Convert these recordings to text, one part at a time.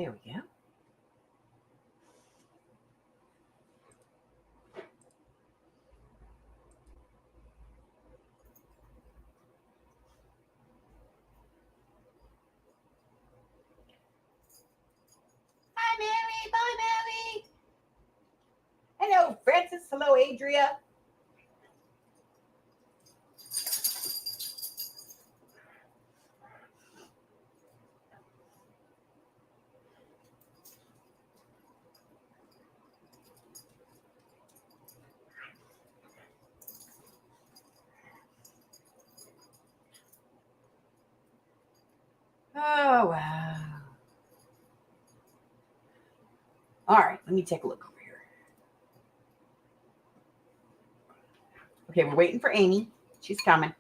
There we go. Hi, Mary. Bye, Mary. Hello, Francis. Hello, Adria. Oh, wow. All right, let me take a look over here. Okay, we're waiting for Amy. She's coming.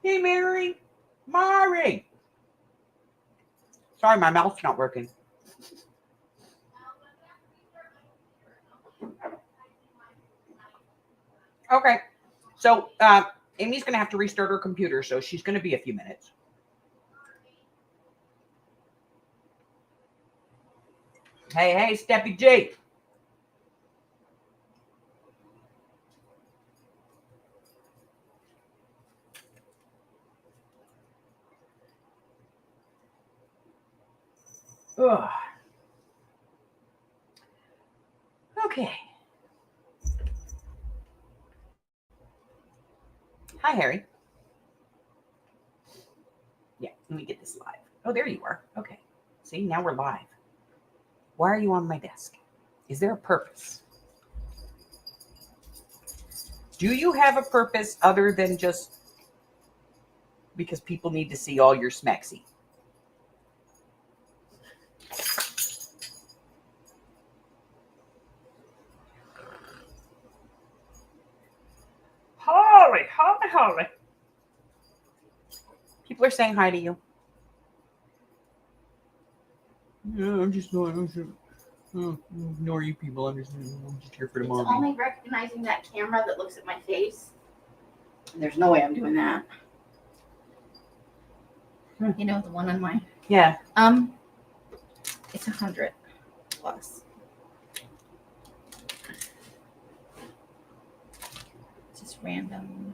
Hey, Mary. Mari. Sorry, my mouth's not working. Okay. So Amy's going to have to restart her computer, so she's going to be a few minutes. Hey, Steppy J. Ugh. Okay. Hi, Harry. Yeah, let me get this live. Oh, there you are. Okay. See, now we're live. Why are you on my desk? Is there a purpose? Do you have a purpose other than just because people need to see all your smexy? Holly. People are saying hi to you. No, I'm just not. Ignore you people. I'm just here for the It's only recognizing that camera that looks at my face. There's no way I'm doing that. You know, the one on mine. Yeah. It's 100 plus. Just random.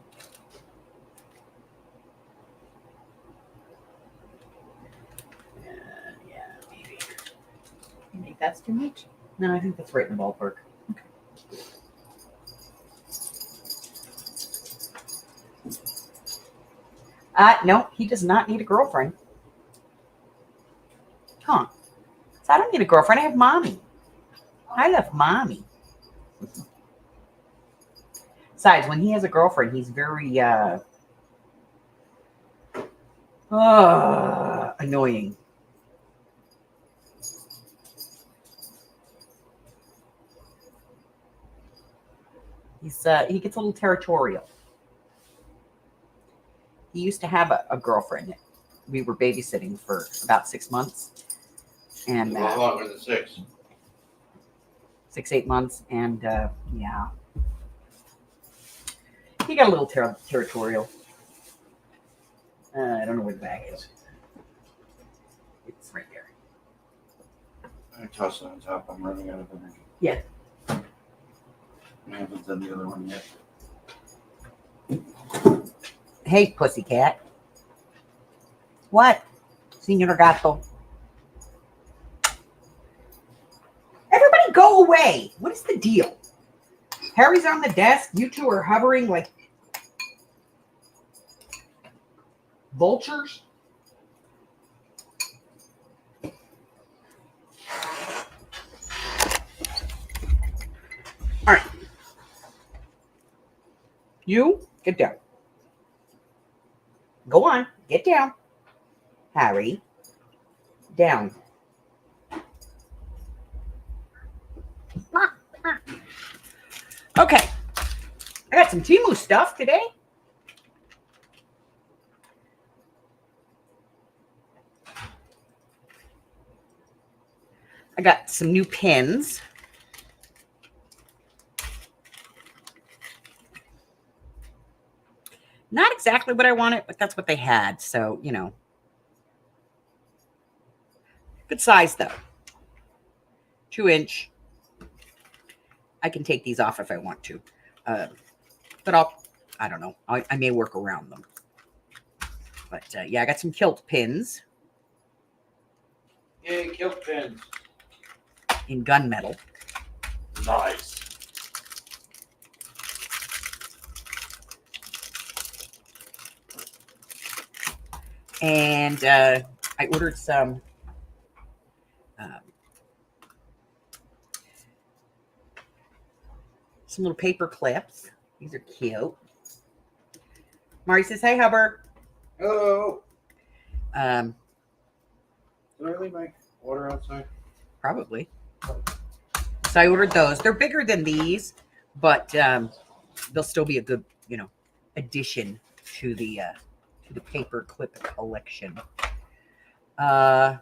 Yeah, maybe. You think that's too much? No, I think that's right in the ballpark. Okay. No, he does not need a girlfriend. Huh. So I don't need a girlfriend. I have mommy. I love mommy. Besides, when he has a girlfriend, he's very annoying. He gets a little territorial. He used to have a girlfriend. We were babysitting for about 6 months. And how longer than 6? 6, 8 months. And yeah. He got a little territorial. I don't know where the bag is. It's right there. I toss it on top. I'm running out of energy. Yeah. I haven't done the other one yet. Hey, pussycat. What? Señor Gato. Everybody go away. What is the deal? Harry's on the desk. You two are hovering like vultures. All right. You, get down. Go on. Get down. Harry. Down. Okay. I got some Temu stuff today. I got some new pins. Not exactly what I wanted, but that's what they had. So, you know. Good size, though. 2-inch. I can take these off if I want to. But I don't know. I may work around them. But, yeah, I got some kilt pins. Yay, kilt pins. In gunmetal. Nice. And I ordered some little paper clips. These are cute. Mari says, "Hey, Hubbard." Hello. Um, Did I leave my water outside? Probably. So I ordered those. They're bigger than these, but they'll still be a good, you know, addition to the paper clip collection. I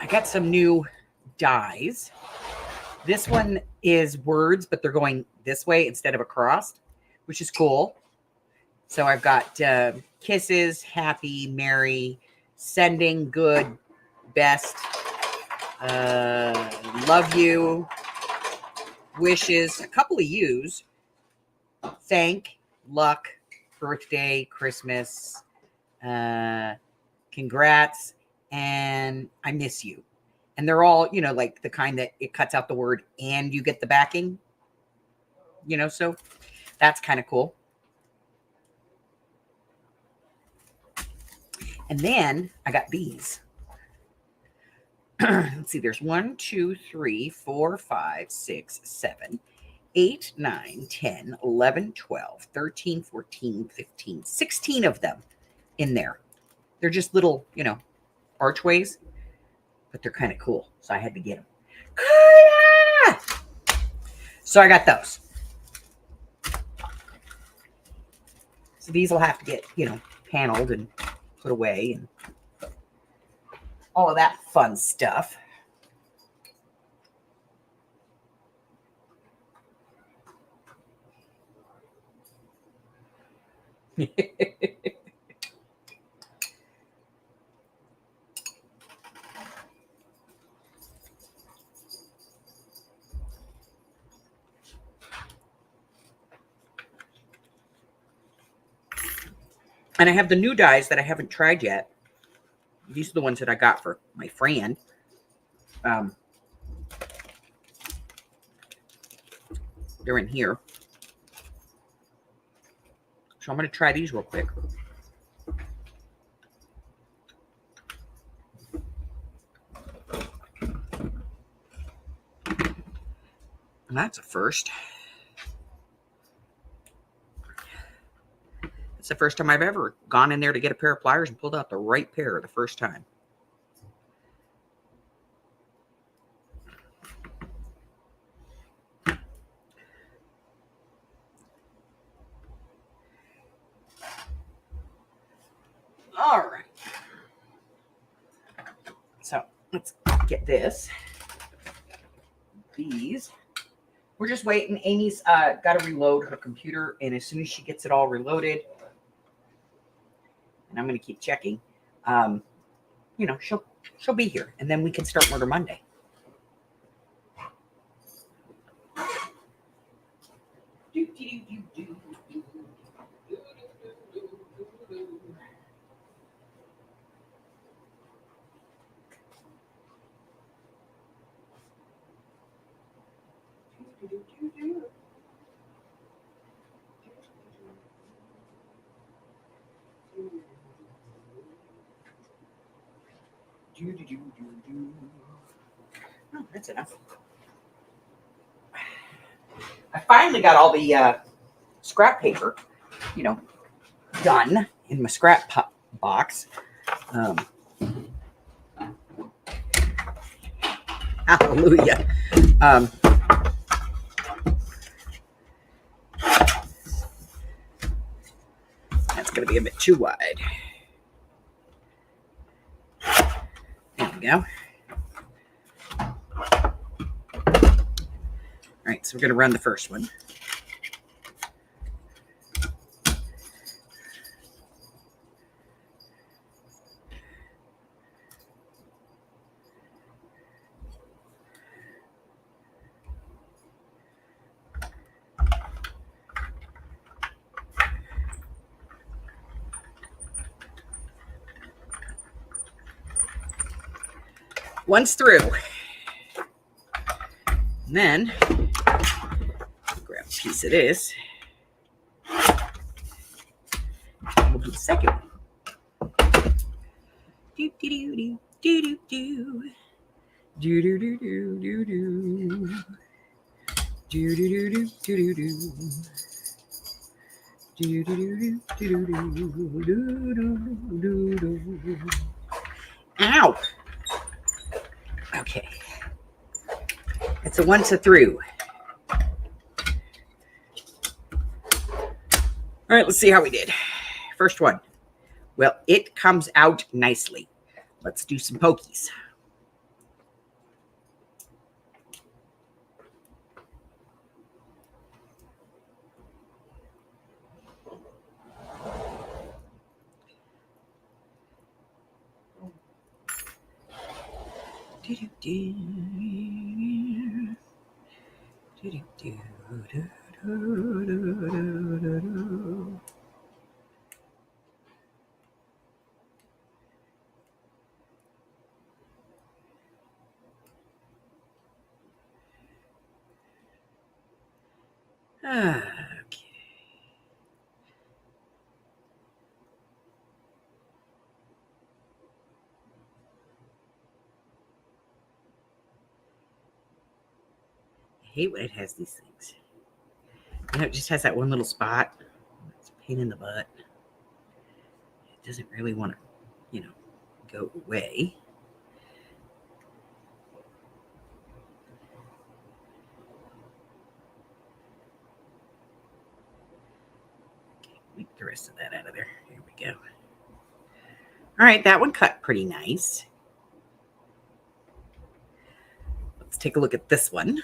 got some new dies. This one is words, but they're going this way instead of across, which is cool. So I've got kisses, happy, merry, sending, good, best, love you, wishes, a couple of yous, thank, luck, birthday, Christmas, congrats, and I miss you. And they're all, you know, like the kind that it cuts out the word and you get the backing, you know, so that's kind of cool. And then I got these. Let's see, there's 1, 2, 3, 4, 5, 6, 7, 8, 9, 10, 11, 12, 13, 14, 15, 16 of them in there. They're just little, you know, archways, but they're kind of cool. So I had to get them. So I got those. So these will have to get, you know, paneled and put away and all of that fun stuff. And I have the new dies that I haven't tried yet. These are the ones that I got for my friend. They're in here. So I'm going to try these real quick. And that's a first. It's the first time I've ever gone in there to get a pair of pliers and pulled out the right pair the first time. All right. So let's get this. These. We're just waiting. Amy's got to reload her computer, and as soon as she gets it all reloaded, and I'm going to keep checking, you know, she'll be here, and then we can start Murder Monday. Oh, that's enough. I finally got all the scrap paper, you know, done in my scrap box. Hallelujah. That's going to be a bit too wide. And we go. All right, so we're going to run the first one. One's through. And then grab a piece of this. We'll do the second one. Do do do do do do do do do do do do do do do do do do. Ow. Okay. It's a once a through. All right, let's see how we did. First one. Well, it comes out nicely. Let's do some pokies. Okay. I hate when it has these things. You know, it just has that one little spot. It's a pain in the butt. It doesn't really want to, you know, go away. Okay, make the rest of that out of there. Here we go. All right, that one cut pretty nice. Let's take a look at this one.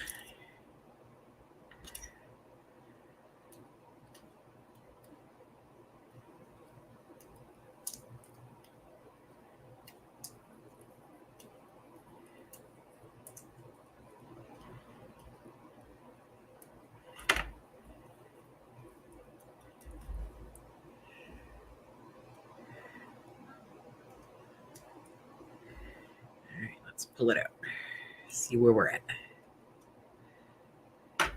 Let's pull it out. See where we're at. Okay,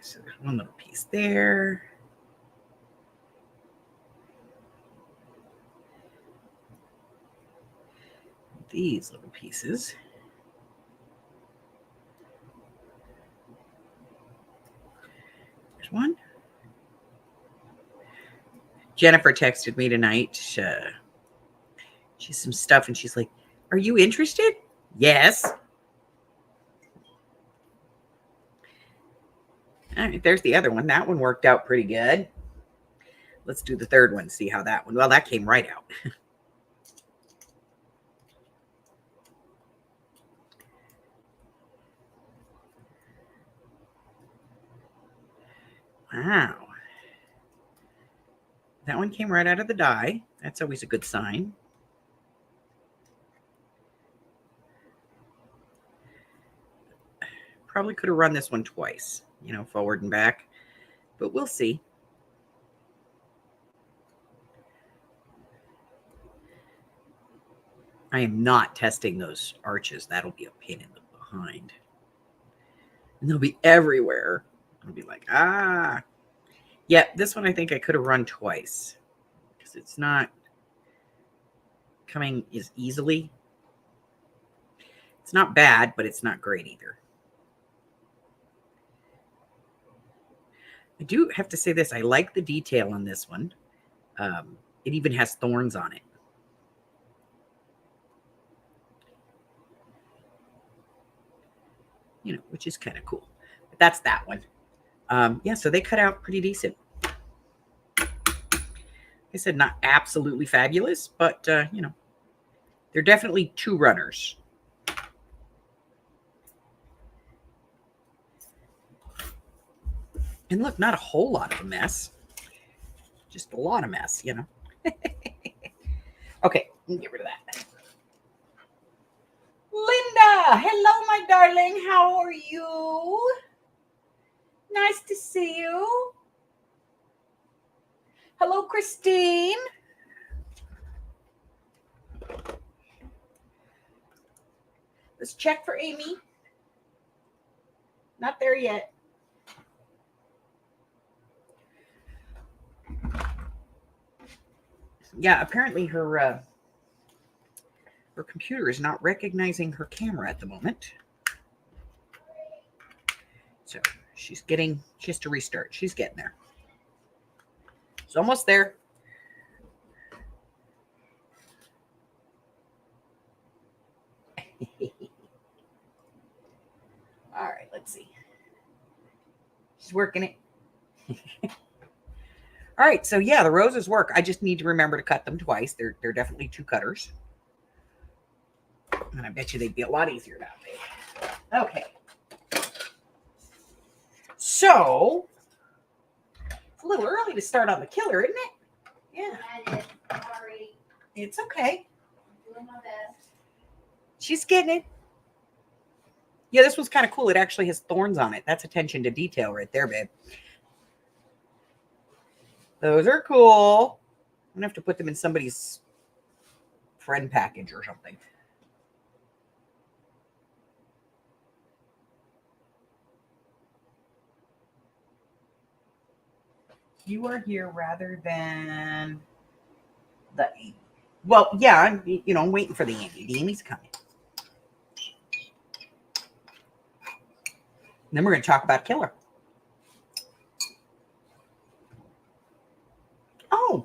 so there's one little piece there. These little pieces. There's one. Jennifer texted me tonight. She's some stuff, and she's like, "Are you interested?" Yes. All right, there's the other one. That one worked out pretty good. Let's do the third one, see how that one. Well, that came right out. Wow. That one came right out of the die. That's always a good sign. Probably could have run this one twice, you know, forward and back, but we'll see. I am not testing those arches. That'll be a pain in the behind. And they'll be everywhere. I'll be like, ah. Yeah, this one I think I could have run twice because it's not coming as easily. It's not bad, but it's not great either. I do have to say this. I like the detail on this one. It even has thorns on it. You know, which is kind of cool. But that's that one. Yeah, so they cut out pretty decent. I said not absolutely fabulous, but, you know, they're definitely two runners. And look, not a whole lot of a mess. Just a lot of mess, you know. Okay, get rid of that. Linda, hello, my darling. How are you? Nice to see you. Hello, Christine. Let's check for Amy. Not there yet. Yeah, apparently her computer is not recognizing her camera at the moment. So she has to restart. She's getting there. It's almost there. All right, let's see. She's working it. All right, so yeah, the roses work. I just need to remember to cut them twice. They're definitely two cutters. And I bet you they'd be a lot easier that way. Okay. So, it's a little early to start on the killer, isn't it? Yeah. I did. Sorry. It's okay. I'm doing my best. She's getting it. Yeah, this one's kind of cool. It actually has thorns on it. That's attention to detail right there, babe. Those are cool. I'm going to have to put them in somebody's friend package or something. You are here rather than the Amy. Well, yeah, I'm waiting for the Amy. The Amy's coming. And then we're going to talk about Killer. Oh,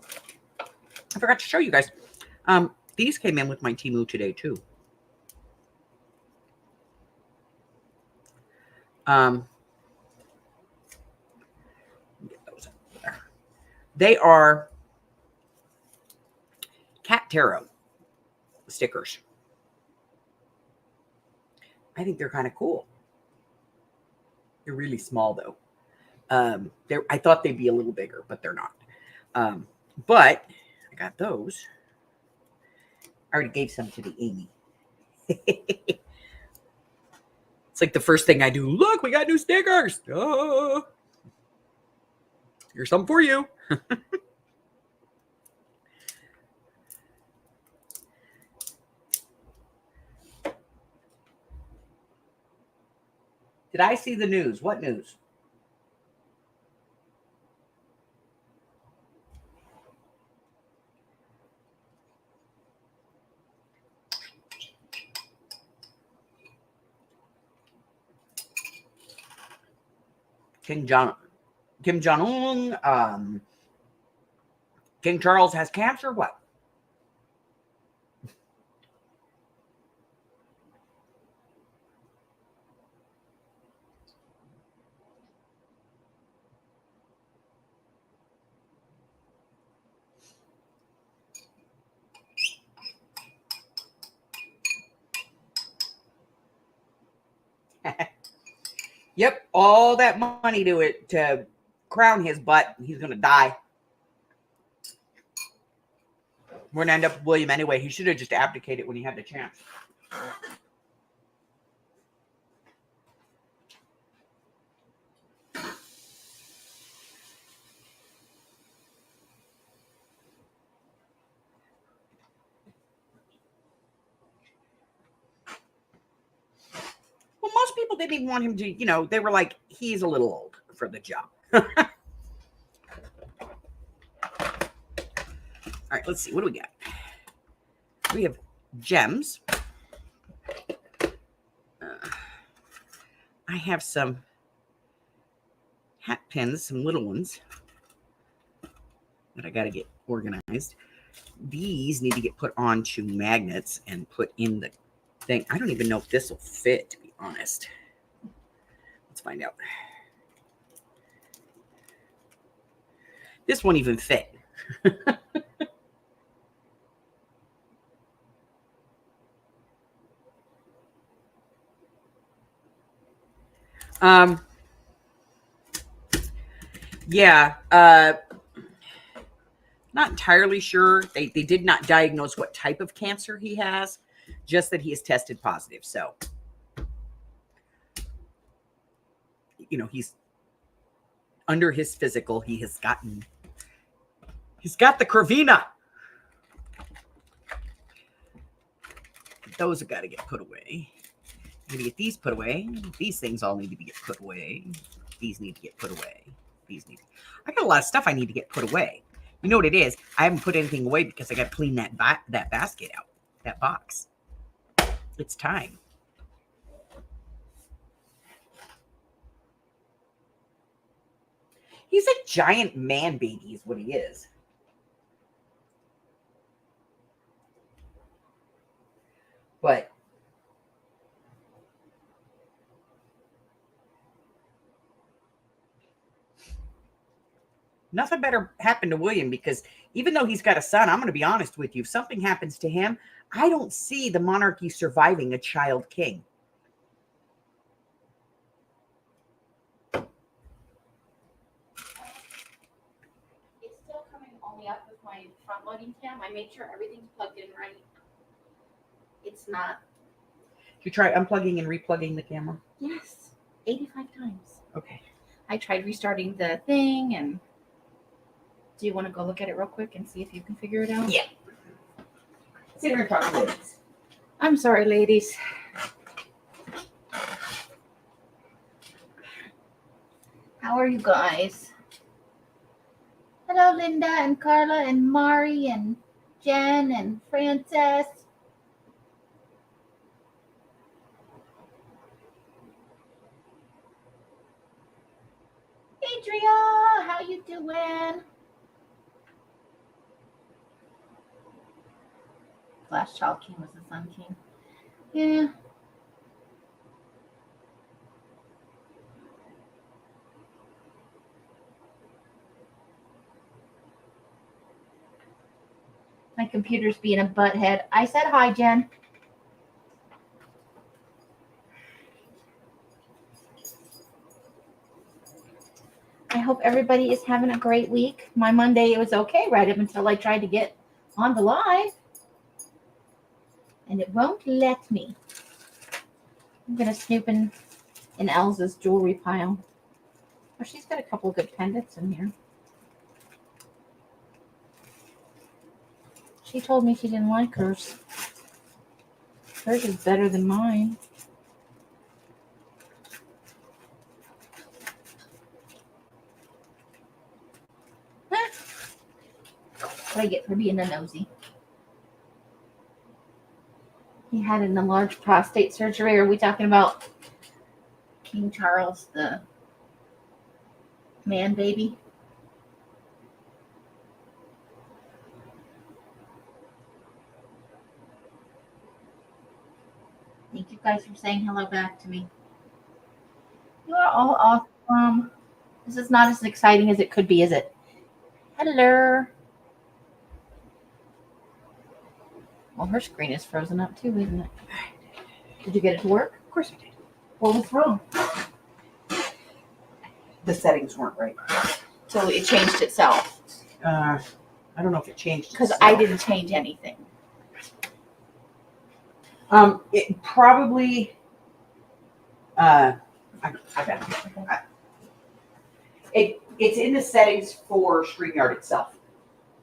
I forgot to show you guys. These came in with my Temu today too. Get those up there. They are cat tarot stickers. I think they're kind of cool. They're really small though. I thought they'd be a little bigger, but they're not. But I got those. I already gave some to the Amy. It's like the first thing I do. Look, we got new stickers. Oh, here's some for you. Did I see the news? What news? Kim Jong-un, King Charles has cancer. What? Yep, all that money to crown his butt. He's gonna die. We're gonna end up with William anyway. He should have just abdicated when he had the chance. Well, most people didn't even want him to, they were like, he's a little old for the job. All right, let's see. What do we got? We have gems. I have some hat pins, some little ones that I got to get organized. These need to get put onto magnets and put in the thing. I don't even know if this will fit, to be honest. Let's find out. This won't even fit. Yeah. Not entirely sure. They did not diagnose what type of cancer he has, just that he is tested positive. So, he's under his physical. He's got the Cravina. Those have got to get put away. I'm going to get these put away. These things all need to get put away. These need to get put away. I got a lot of stuff I need to get put away. You know what it is? I haven't put anything away because I got to clean that basket out, that box. It's time. He's a giant man baby is what he is. But nothing better happened to William, because even though he's got a son, I'm going to be honest with you, if something happens to him, I don't see the monarchy surviving a child king. It's still coming only up with my front loading cam. I made sure everything's plugged in right. It's not. Did you try unplugging and replugging the camera? Yes, 85 times. Okay. I tried restarting the thing, and do you want to go look at it real quick and see if you can figure it out? Yeah. Sit here and talk to ladies. I'm sorry, ladies. How are you guys? Hello, Linda and Carla and Mari and Jen and Frances. Adria, how you doing? Last child king was the Sun King. Yeah. My computer's being a butthead. I said hi, Jen. I hope everybody is having a great week. My Monday, it was okay right up until I tried to get on the live. And it won't let me. I'm going to snoop in Elsa's jewelry pile. Oh, she's got a couple of good pendants in here. She told me she didn't like hers. Hers is better than mine. What I get for being a nosy. He had an enlarged prostate surgery. Are we talking about King Charles, the man baby? Thank you guys for saying hello back to me. You are all awesome. This is not as exciting as it could be, is it? Hello. Well, her screen is frozen up too, isn't it? Did you get it to work? Of course I did. What was wrong? The settings weren't right. So it changed itself. I don't know if it changed. Because I didn't change anything. It probably. It's in the settings for StreamYard itself.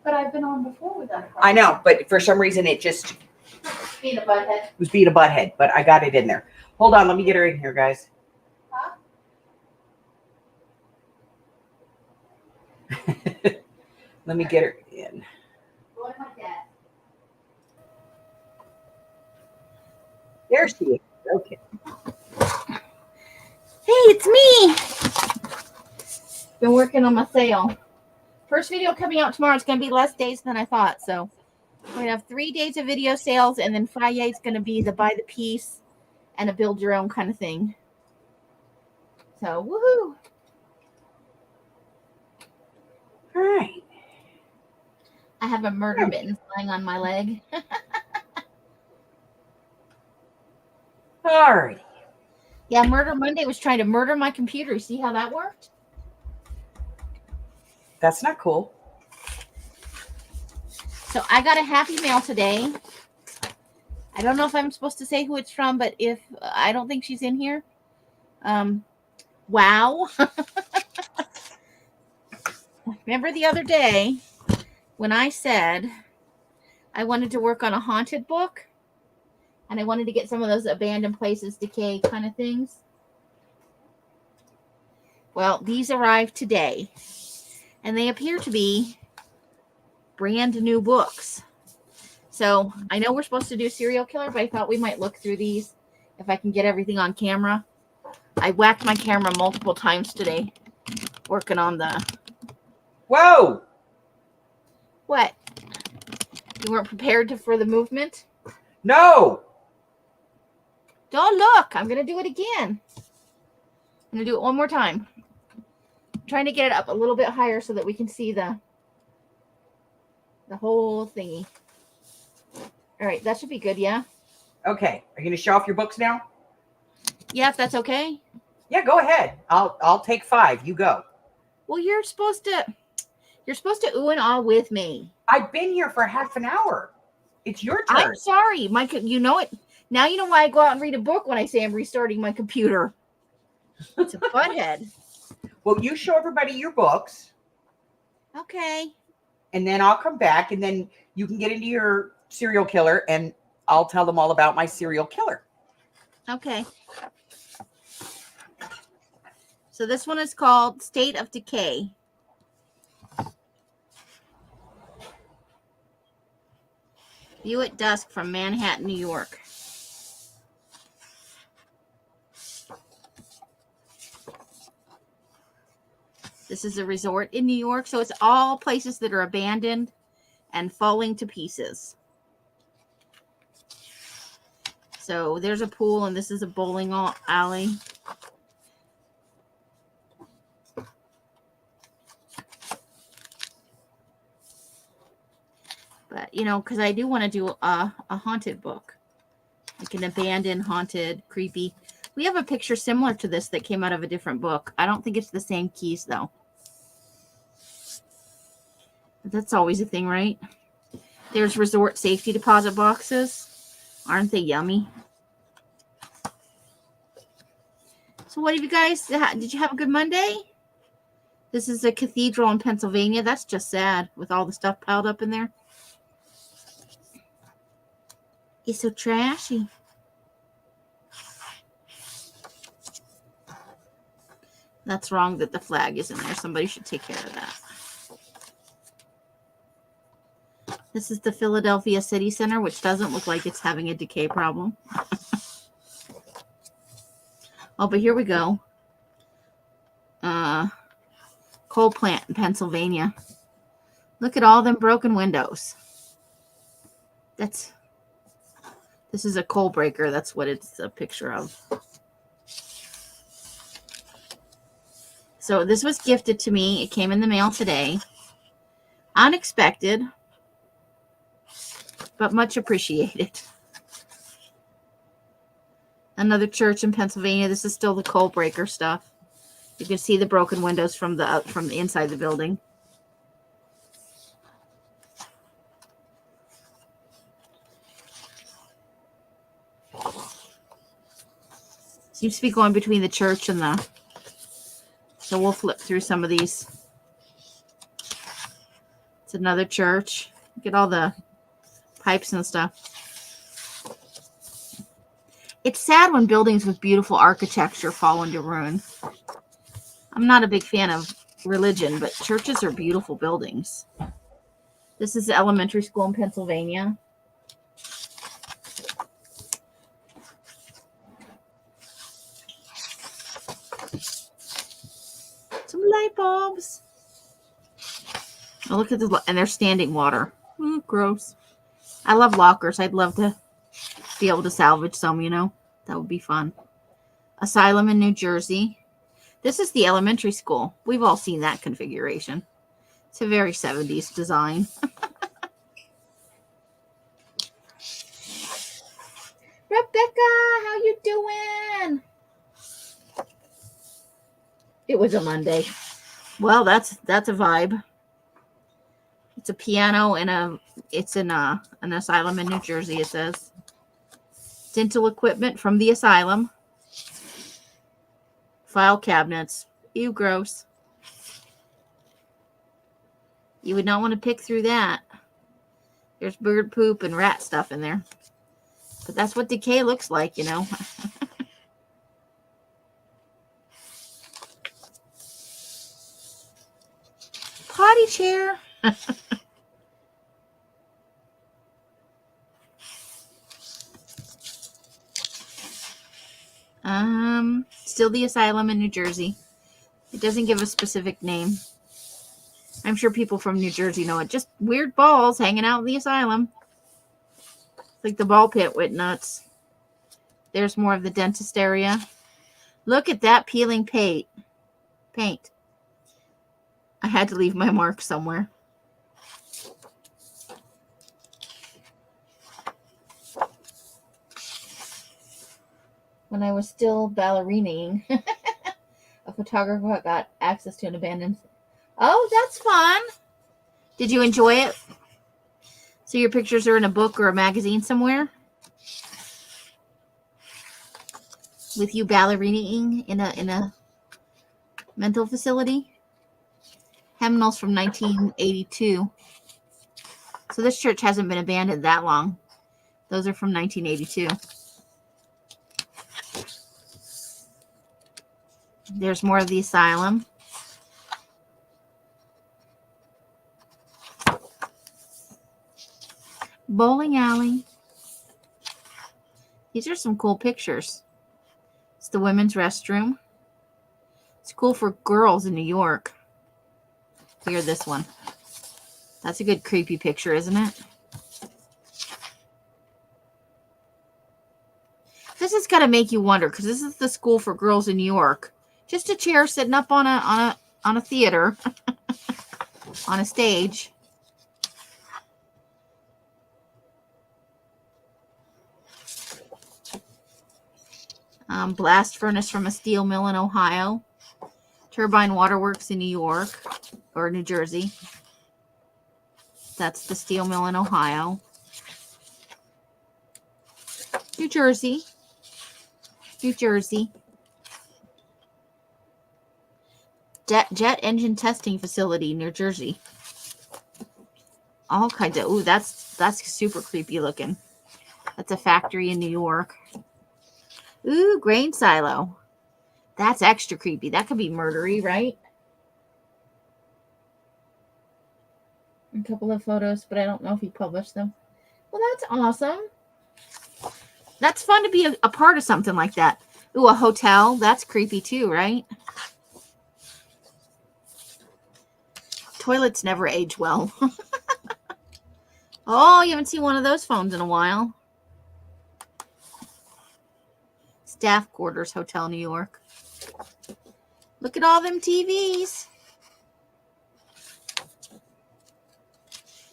But I've been on before with that. I know, but for some reason it just Being a butthead. was being a butthead. But I got it in there. Hold on, let me get her in here, guys. Huh? Let me get her in. Go to my dad. There she is. Okay. Hey, it's me. Been working on my sale. First video coming out tomorrow. It's going to be less days than I thought. So we're going to have 3 days of video sales, and then Friday is going to be the buy the piece and a build your own kind of thing. So, woohoo. All right. I have a murder mitten lying on my leg. All right. Yeah, Murder Monday was trying to murder my computer. See how that worked? That's not cool. So I got a happy mail today. I don't know if I'm supposed to say who it's from, but if I don't think she's in here. Wow. Remember the other day when I said I wanted to work on a haunted book and I wanted to get some of those abandoned places, decay kind of things? Well, these arrived today and they appear to be brand new books. So I know we're supposed to do serial killer, but I thought we might look through these if I can get everything on camera. I whacked my camera multiple times today working on the... Whoa! What? You weren't prepared for the movement? No! Don't look. I'm going to do it again. I'm going to do it one more time. I'm trying to get it up a little bit higher so that we can see the whole thingy. All right, that should be good, yeah? Okay. Are you going to show off your books now? Yeah, if that's okay. Yeah, go ahead. I'll take 5. You go. Well, you're supposed to ooh and ah with me. I've been here for half an hour. It's your turn. I'm sorry. You know it. Now you know why I go out and read a book when I say I'm restarting my computer. It's a butthead. Well, you show everybody your books. Okay. And then I'll come back and then you can get into your serial killer and I'll tell them all about my serial killer. Okay. So this one is called State of Decay. View at dusk from Manhattan, New York. This is a resort in New York, so it's all places that are abandoned and falling to pieces. So there's a pool, and this is a bowling alley. But, you know, because I do want to do a haunted book. Like an abandoned, haunted, creepy. We have a picture similar to this that came out of a different book. I don't think it's the same keys, though. But that's always a thing, right? There's resort safety deposit boxes. Aren't they yummy? So what have you guys... Did you have a good Monday? This is a cathedral in Pennsylvania. That's just sad with all the stuff piled up in there. It's so trashy. That's wrong that the flag is in there. Somebody should take care of that. This is the Philadelphia City Center, which doesn't look like it's having a decay problem. Oh, but here we go. Coal plant in Pennsylvania. Look at all them broken windows. This is a coal breaker. That's what it's a picture of. So this was gifted to me. It came in the mail today. Unexpected, but much appreciated. Another church in Pennsylvania. This is still the coal breaker stuff. You can see the broken windows from the inside the building. Seems to be going between the church and the... So we'll flip through some of these. It's another church. Look at all the pipes and stuff. It's sad when buildings with beautiful architecture fall into ruin. I'm not a big fan of religion, but churches are beautiful buildings. This is the elementary school in Pennsylvania. Some light bulbs. Oh, look at this, and they're standing water. Ooh, gross. I love lockers. I'd love to be able to salvage some, you know. That would be fun. Asylum in New Jersey. This is the elementary school. We've all seen that configuration. It's a very 70s design. It was a Monday. Well, that's a vibe. It's a piano and it's in an asylum in New Jersey, it says. Dental equipment from the asylum. File cabinets. Ew, gross. You would not want to pick through that. There's bird poop and rat stuff in there. But that's what decay looks like, you know. Potty chair. Still the asylum in New Jersey. It doesn't give a specific name. I'm sure people from New Jersey know it. Just weird balls hanging out in the asylum. Like the ball pit with nuts. There's more of the dentist area. Look at that peeling paint. I had to leave my mark somewhere. When I was still ballerinaing, a photographer got access to an abandoned... Oh, that's fun. Did you enjoy it? So your pictures are in a book or a magazine somewhere? With you ballerinaing in a mental facility? Hymnals from 1982. So this church hasn't been abandoned that long. Those are from 1982. There's more of the asylum. Bowling alley. These are some cool pictures. It's the women's restroom. It's cool for girls in New York. Here, this one. That's a good creepy picture, isn't it? This has got to make you wonder, because this is the school for girls in New York. Just a chair sitting up on a theater, on a stage. Blast furnace from a steel mill in Ohio. Turbine Waterworks in New York or New Jersey. That's the steel mill in Ohio. New Jersey. New Jersey. Jet engine testing facility, New Jersey. All kinds of... Ooh, that's super creepy looking. That's a factory in New York. Ooh, grain silo. That's extra creepy. That could be murdery, right? A couple of photos, but I don't know if he published them. Well, that's awesome. That's fun to be a part of something like that. Ooh, a hotel. That's creepy too, right? Toilets never age well. Oh, you haven't seen one of those phones in a while. Staff Quarters Hotel, New York. Look at all them TVs.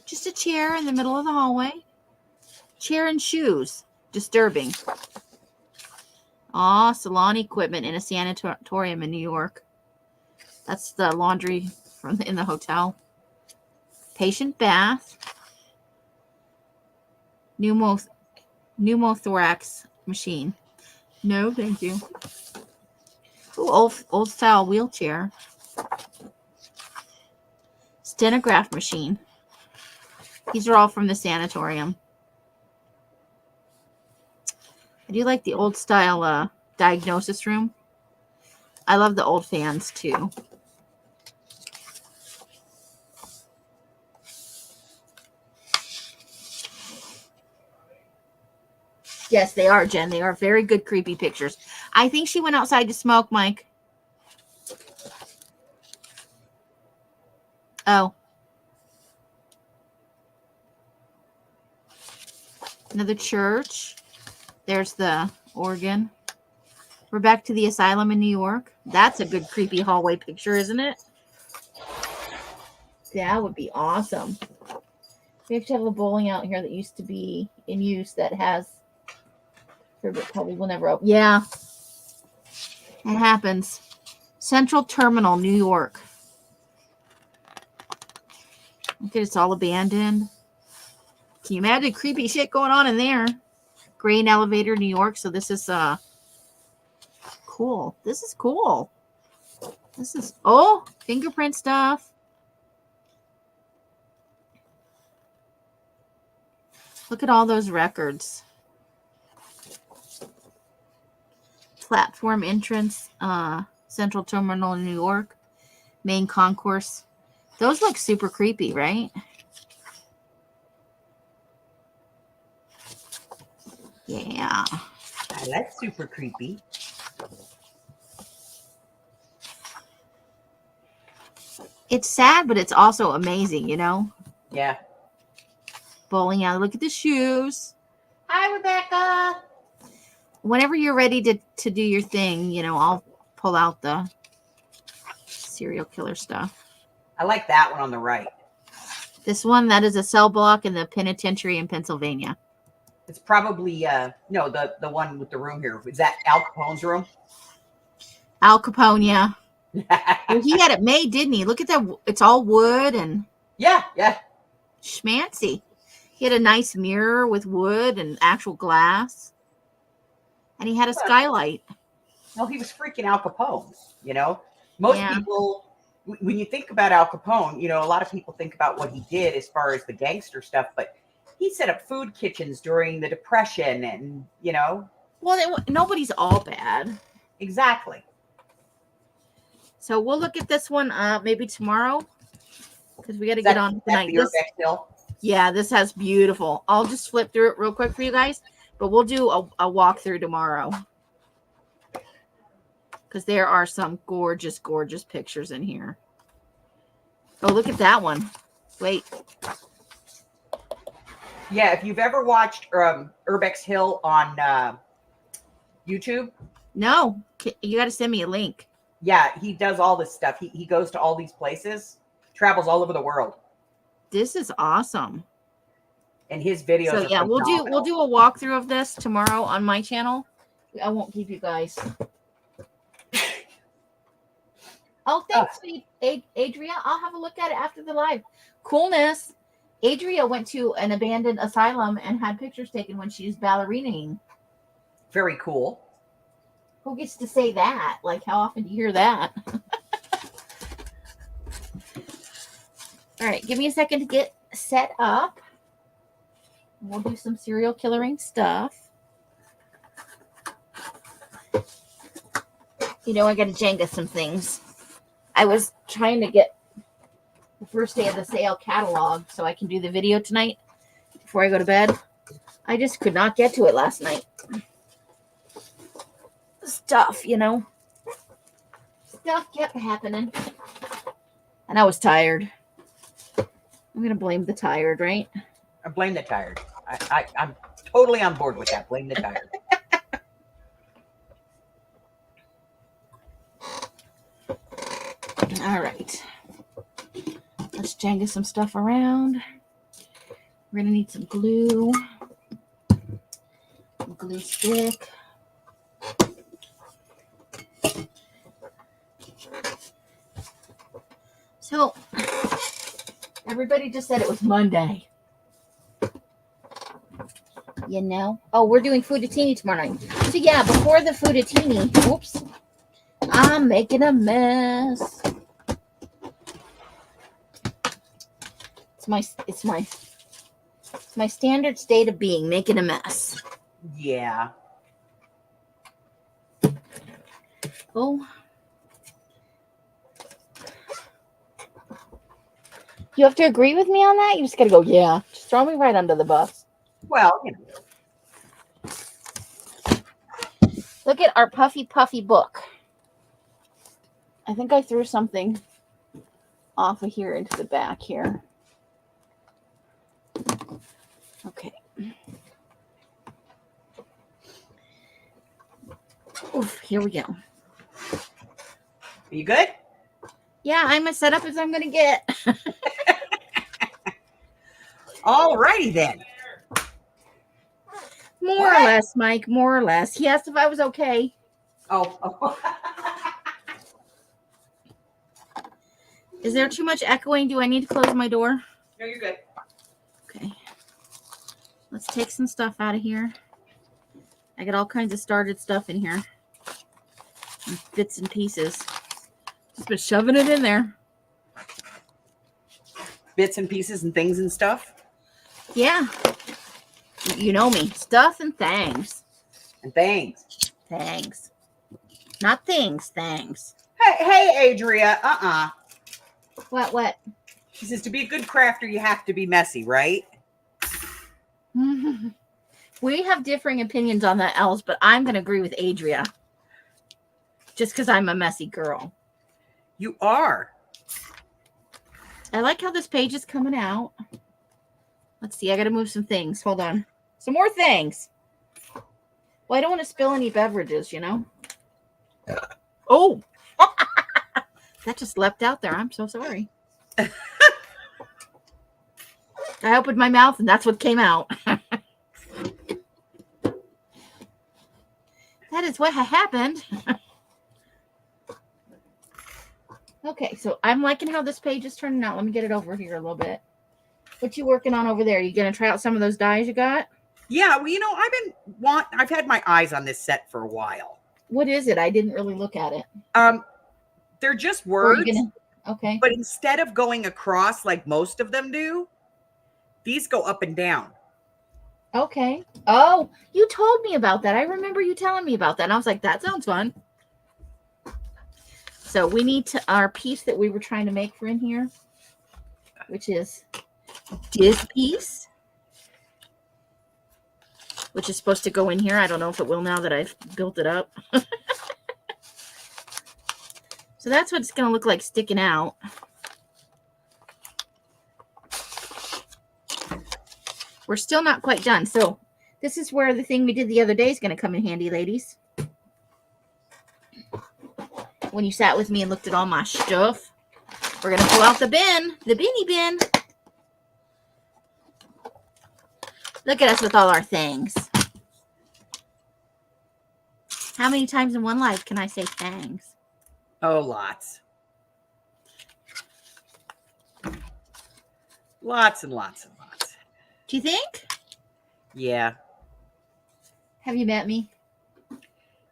Just a chair in the middle of the hallway. Chair and shoes. Disturbing. Aw, salon equipment in a sanatorium in New York. That's the laundry in the hotel. Patient bath. Pneumothorax machine. No, thank you. Ooh, old style wheelchair. Stenograph machine. These are all from the sanatorium. I do like the old style diagnosis room. I love the old fans too. Yes, they are, Jen. They are very good, creepy pictures. I think she went outside to smoke, Mike. Oh. Another church. There's the organ. We're back to the asylum in New York. That's a good, creepy hallway picture, isn't it? That would be awesome. We have to have a bowling out here that used to be in use that has... Probably will never open. Yeah. It happens. Central Terminal, New York. Okay, it's all abandoned. Can you imagine creepy shit going on in there? Grain elevator, New York. So this is cool. This is cool. This is fingerprint stuff. Look at all those records. Platform entrance, Central Terminal, New York. Main concourse. Those look super creepy, right? Yeah. That's super creepy. It's sad, but it's also amazing, you know? Yeah. Bowling alley. Look at the shoes. Hi, Rebecca. Whenever you're ready to do your thing, you know, I'll pull out the serial killer stuff. I like that one on the right. This one, that is a cell block in the penitentiary in Pennsylvania. It's probably no, the one with the room here. Is that Al Capone's room? Al Capone, yeah. Well, he had it made, didn't he? Look at that. It's all wood and yeah. schmancy. He had a nice mirror with wood and actual glass. And he had a skylight. No, he was freaking Al Capone, you know? Most people, when you think about Al Capone, you know, a lot of people think about what he did as far as the gangster stuff, but he set up food kitchens during the Depression and, you know. Well, nobody's all bad. Exactly. So we'll look at this one maybe tomorrow because we got to get on tonight. The Urbex Hill? Yeah, this has beautiful. I'll just flip through it real quick for you guys, but we'll do a walkthrough tomorrow because there are some gorgeous, gorgeous pictures in here. Oh, look at that one. Wait. Yeah, if you've ever watched Urbex Hill on YouTube. No, you got to send me a link. Yeah, he does all this stuff. He goes to all these places, travels all over the world. This is awesome. And his videos. So yeah, we'll do a walkthrough of this tomorrow on my channel. I won't keep you guys. Oh, thanks, Adria. I'll have a look at it after the live. Coolness. Adria went to an abandoned asylum and had pictures taken when she was ballerinaing. Very cool. Who gets to say that? Like, how often do you hear that? All right, give me a second to get set up. We'll do some serial killering stuff. You know, I got to Jenga some things. I was trying to get the first day of the sale catalog so I can do the video tonight before I go to bed. I just could not get to it last night. Stuff, you know. Stuff kept happening. And I was tired. I'm going to blame the tired, right? I blame the tired. I'm totally on board with that. Blame the tired. All right. Let's Jenga some stuff around. We're going to need some glue. A glue stick. So, everybody just said it was Monday. You know? Oh, we're doing footatini tomorrow night. So, yeah, before the footatini, oops, I'm making a mess. It's my standard state of being, making a mess. Yeah. Oh. You have to agree with me on that? You just got to go, yeah. Just throw me right under the bus. Well, you know. Look at our puffy book. I think I threw something off of here into the back here. Okay. Oof, here we go. Are you good? Yeah, I'm as set up as I'm going to get. All righty then. More or less, Mike. More or less. He asked if I was okay. Oh. Is there too much echoing? Do I need to close my door? No, you're good. Okay. Let's take some stuff out of here. I got all kinds of started stuff in here. Bits and pieces. Just been shoving it in there. Bits and pieces and things and stuff. Yeah. You know me. Stuff and things. And things. Things. Not things. Things. Hey, Adria. What? She says, to be a good crafter, you have to be messy, right? We have differing opinions on that, Els, but I'm going to agree with Adria. Just because I'm a messy girl. You are. I like how this page is coming out. Let's see. I got to move some things. Hold on. Some more things. Well, I don't want to spill any beverages, you know? Oh! That just leapt out there. I'm so sorry. I opened my mouth and that's what came out. That is what happened. Okay, so I'm liking how this page is turning out. Let me get it over here a little bit. What you working on over there? You gonna try out some of those dyes you got? Yeah, well, you know, I've had my eyes on this set for a while. What is it? I didn't really look at it. They're just Or are words. you gonna... Okay. But instead of going across like most of them do, these go up and down. Okay. Oh, you told me about that. I remember you telling me about that. And I was like, that sounds fun. So we need to our piece that we were trying to make for in here, which is this piece, which is supposed to go in here. I don't know if it will now that I've built it up. So that's what it's going to look like sticking out. We're still not quite done. So this is where the thing we did the other day is going to come in handy, ladies. When you sat with me and looked at all my stuff, we're going to pull out the bin, the beanie bin. Look at us with all our things. How many times in one life can I say thanks? Oh, lots. Lots and lots and lots. Do you think? Yeah, Have you met me?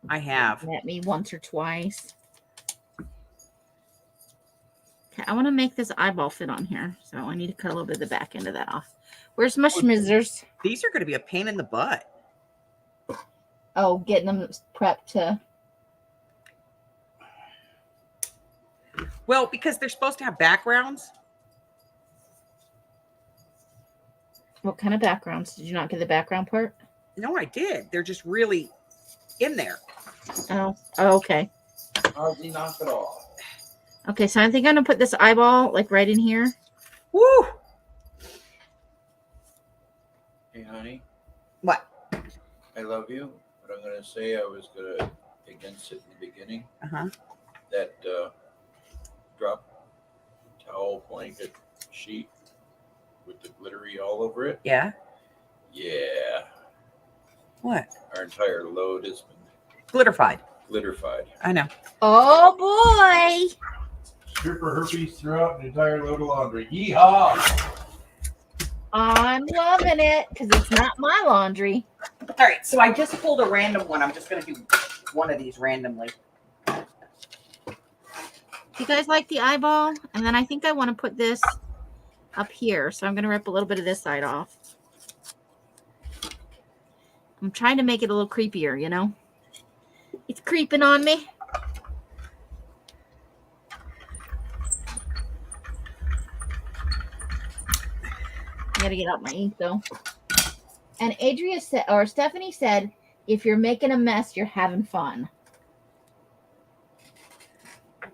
I have. Met me once or twice. Okay, I want to make this eyeball fit on here. So I need to cut a little bit of the back end of that off. Where's my schmizzers? These are going to be a pain in the butt. Oh, getting them prepped to... Well, because they're supposed to have backgrounds. What kind of backgrounds? Did you not get the background part? No, I did. They're just really in there. Oh, okay. How's he knock it off? Okay, so I think I'm going to put this eyeball like right in here. Woo! Hey, honey, What? I love you, but I'm going to say I was going to against it in the beginning. Uh-huh. That drop towel blanket sheet with the glittery all over it. Yeah. Yeah. What? Our entire load has been Glitterfied. glitterfied. I know. Oh, boy. Stripper herpes throughout an entire load of laundry. Yeehaw! I'm loving it because it's not my laundry. All right, so I just pulled a random one. I'm just going to do one of these randomly. You guys like the eyeball? And then I think I want to put this up here. So I'm going to rip a little bit of this side off. I'm trying to make it a little creepier, you know? It's creeping on me. I got to get out my ink, though. And Adria said, or Stephanie said, if you're making a mess, you're having fun.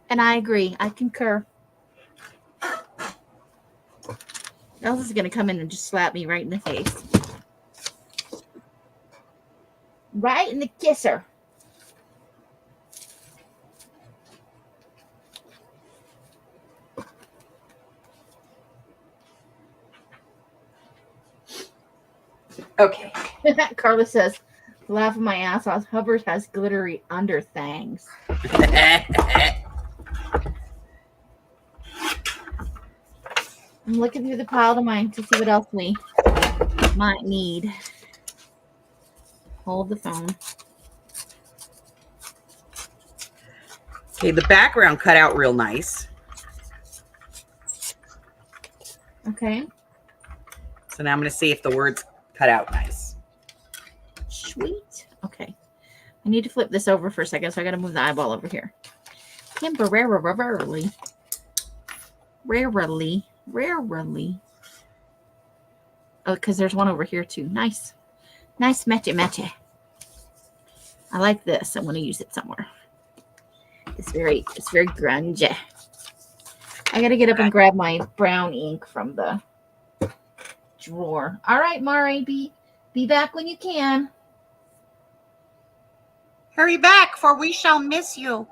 And I agree. I concur. Elsa's going to come in and just slap me right in the face. Right in the kisser. Okay. Carla says, laugh my ass off. Hubbard has glittery under things. I'm looking through the pile of mine to see what else we might need. Hold the phone. Okay, the background cut out real nice. Okay. So now I'm going to see if the words cut out nice. Sweet. Okay. I need to flip this over for a second, so I got to move the eyeball over here. Rarely. Oh, because there's one over here too. Nice. Nice matchy. I like this. I want to use it somewhere. It's very grungy. I got to get up and grab my brown ink from the drawer. All right, Mari, be back when you can. Hurry back, for we shall miss you.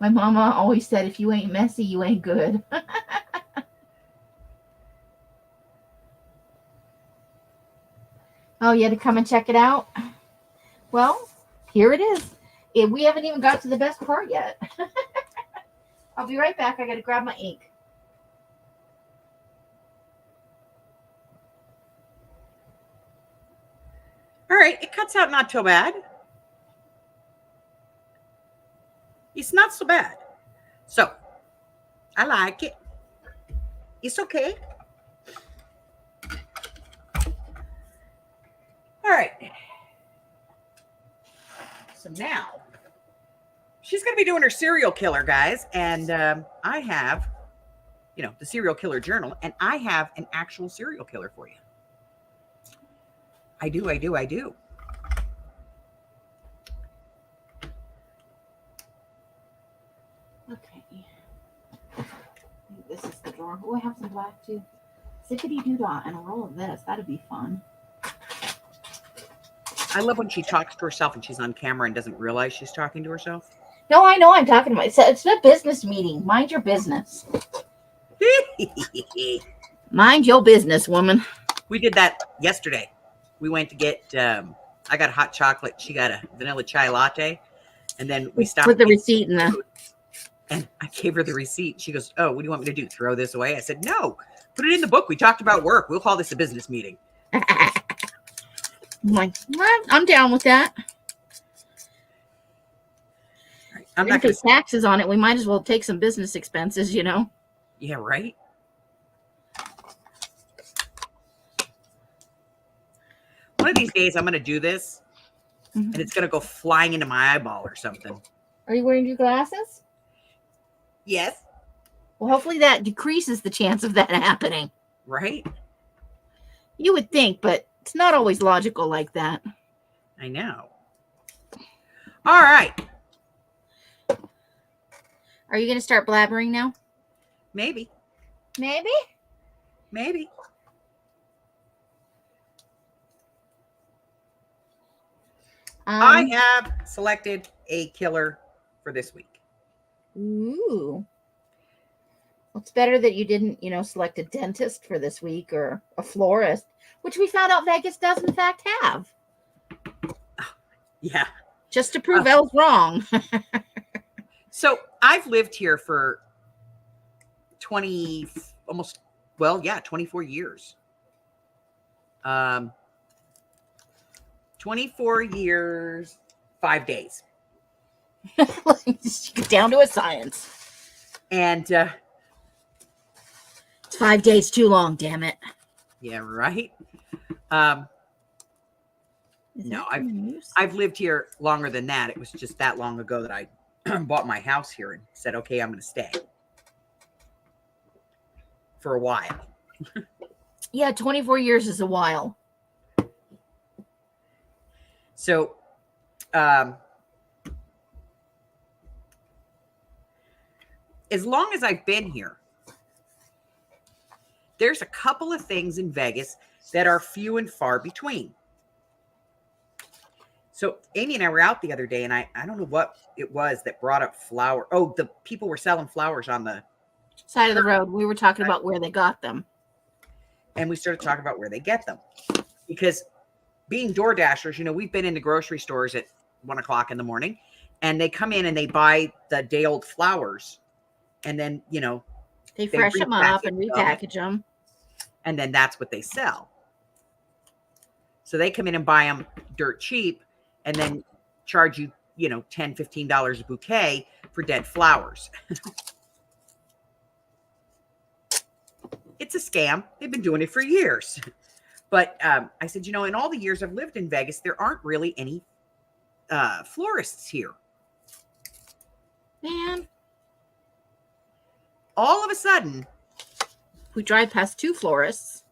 My mama always said, if you ain't messy, you ain't good. Oh, you had to come and check it out? Well, here it is. We haven't even got to the best part yet. I'll be right back. I got to grab my ink. All right, it cuts out not too bad. It's not so bad. So, I like it. It's okay. All right. So now, she's going to be doing her serial killer, guys. And I have, the serial killer journal. And I have an actual serial killer for you. I do. Okay. This is the drawer. Oh, I have some black too. Zippity-doo-dah and a roll of this. That'd be fun. I love when she talks to herself and she's on camera and doesn't realize she's talking to herself. No, I know I'm talking about. It's a business meeting. Mind your business. Mind your business, woman. We did that yesterday. We went to get, I got a hot chocolate. She got a vanilla chai latte. And then we stopped. With the receipt in the. And I gave her the receipt. She goes, oh, what do you want me to do? Throw this away? I said, no, put it in the book. We talked about work. We'll call this a business meeting. I'm down with that. Right. I'm not going to pay taxes on it. We might as well take some business expenses, Yeah, right. One of these days, I'm going to do this, and it's going to go flying into my eyeball or something. Are you wearing your glasses? Yes. Well, hopefully that decreases the chance of that happening. Right? You would think, but it's not always logical like that. I know. All right. Are you going to start blabbering now? Maybe. I have selected a killer for this week. Ooh. Well, it's better that you didn't, select a dentist for this week or a florist, which we found out Vegas does in fact have. Yeah. Just to prove I was wrong. So I've lived here for 24 years. 24 years, 5 days. Down to a science. And it's 5 days too long, damn it. Yeah, right. No, I've lived here longer than that. It was just that long ago that I bought my house here and said, okay, I'm going to stay for a while. Yeah, 24 years is a while. So, as long as I've been here, there's a couple of things in Vegas that are few and far between. So Amy and I were out the other day, and I don't know what it was that brought up flower. Oh, the people were selling flowers on the side of the road. We were talking about where they got them. And we started talking about where they get them. Because being door dashers, we've been in the grocery stores at 1 o'clock in the morning, and they come in and they buy the day old flowers and then, you know, They fresh them up and repackage repackage them. and then that's what they sell. So they come in and buy them dirt cheap and then charge you, you know, $10, $15 a bouquet for dead flowers. It's a scam. They've been doing it for years. But I said, you know, in all the years I've lived in Vegas, there aren't really any florists here. Man, All of a sudden, we drive past 2 florists.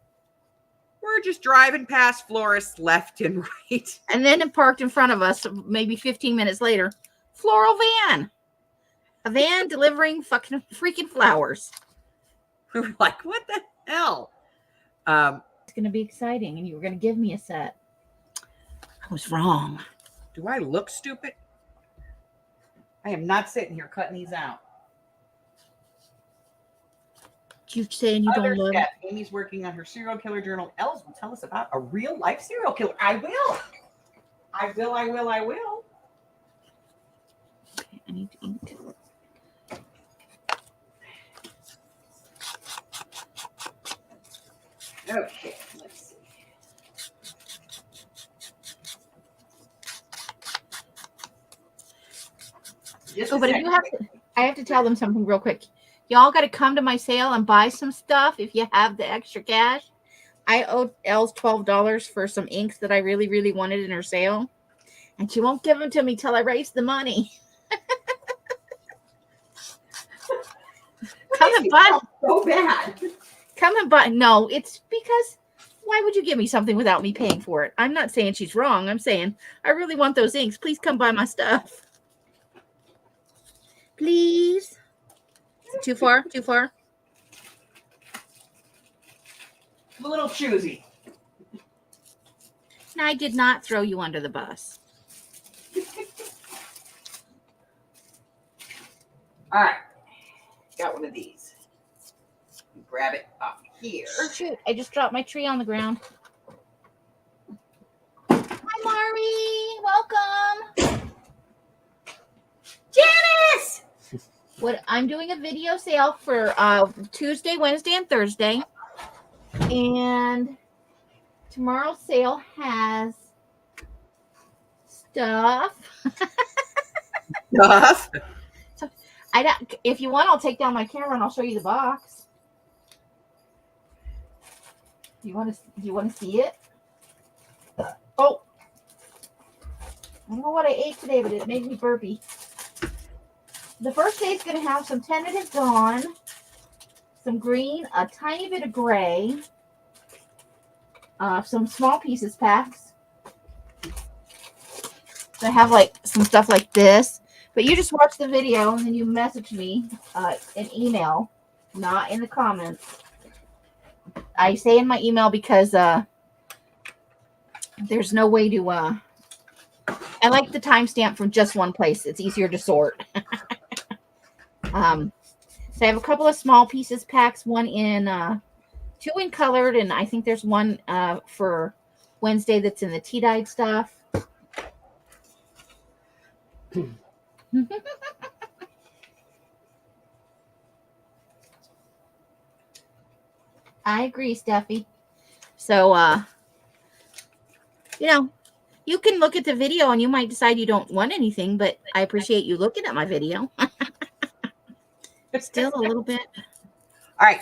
we're just driving past florists left and right. And then it parked in front of us maybe 15 minutes later. Floral van. A van delivering freaking flowers. We're like, what the hell? It's going to be exciting. And you were going to give me a set. I was wrong. Do I look stupid? I am not sitting here cutting these out. You saying you Other don't love step, Amy's working on her serial killer journal. Els will tell us about a real life serial killer. I will. I will. Okay, I need to ink. Okay, let's see. Just Oh, a but if second. you have to, I have to tell them something real quick. Y'all got to come to my sale and buy some stuff if you have the extra cash. I owed Els $12 for some inks that I really, really wanted in her sale. And she won't give them to me till I raise the money. Come and buy. So bad. Come and buy. No, it's because why would you give me something without me paying for it? I'm not saying she's wrong. I'm saying I really want those inks. Please come buy my stuff. Please. Is it too far? Too far? A little choosy. No, I did not throw you under the bus. All right. Got one of these. Grab it up here. Shoot, I just dropped my tree on the ground. Hi, Mari. Welcome. Janice! What I'm doing a video sale for Tuesday, Wednesday, and Thursday. And tomorrow's sale has stuff. Stuff. I don't, if you want, I'll take down my camera and I'll show you the box. Do you want to see it? Oh, I don't know what I ate today, but it made me burpy. The first day is going to have some tentative dawn, some green, a tiny bit of gray, some small pieces packs. So I have like some stuff like this. But you just watch the video and then you message me an email, not in the comments. I say in my email because there's no way to. I like the timestamp from just one place. It's easier to sort. So I have a couple of small pieces packs. One in 2 in colored, and I think there's one for Wednesday that's in the tea-dyed stuff. I agree, Steffi. So, you know, you can look at the video and you might decide you don't want anything, but I appreciate you looking at my video. Still a little bit. All right.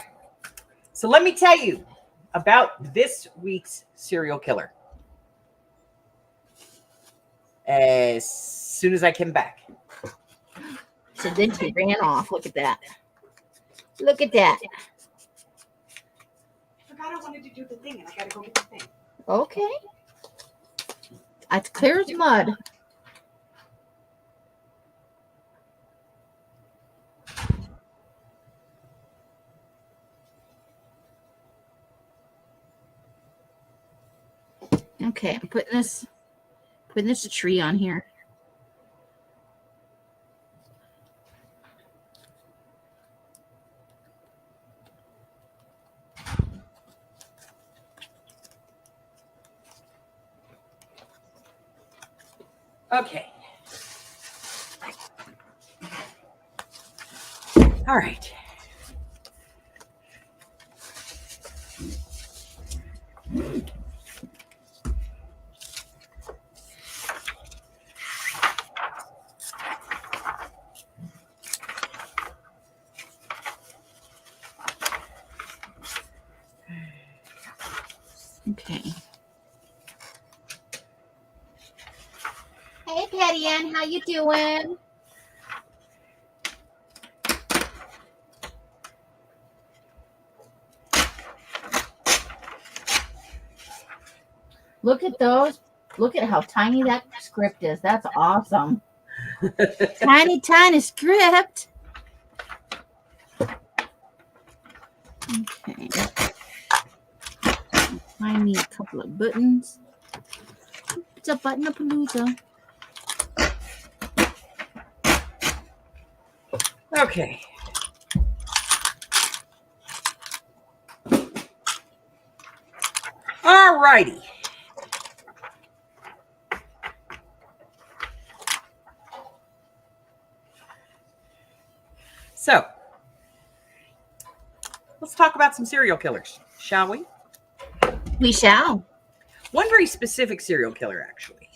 So let me tell you about this week's serial killer. As soon as I came back. So then she ran off. Look at that. Look at that. I forgot I wanted to do the thing, and I got to go get the thing. Okay. It's clear as mud. Okay, I'm putting this a tree on here. Okay. All right. Okay. Hey, Patty Ann, how you doing? Look at those. Look at how tiny that script is. That's awesome. Tiny, tiny script. Okay. I need a couple of buttons. It's a button-a-palooza. Okay. All righty. So, let's talk about some serial killers, shall we? We shall. One very specific serial killer, actually.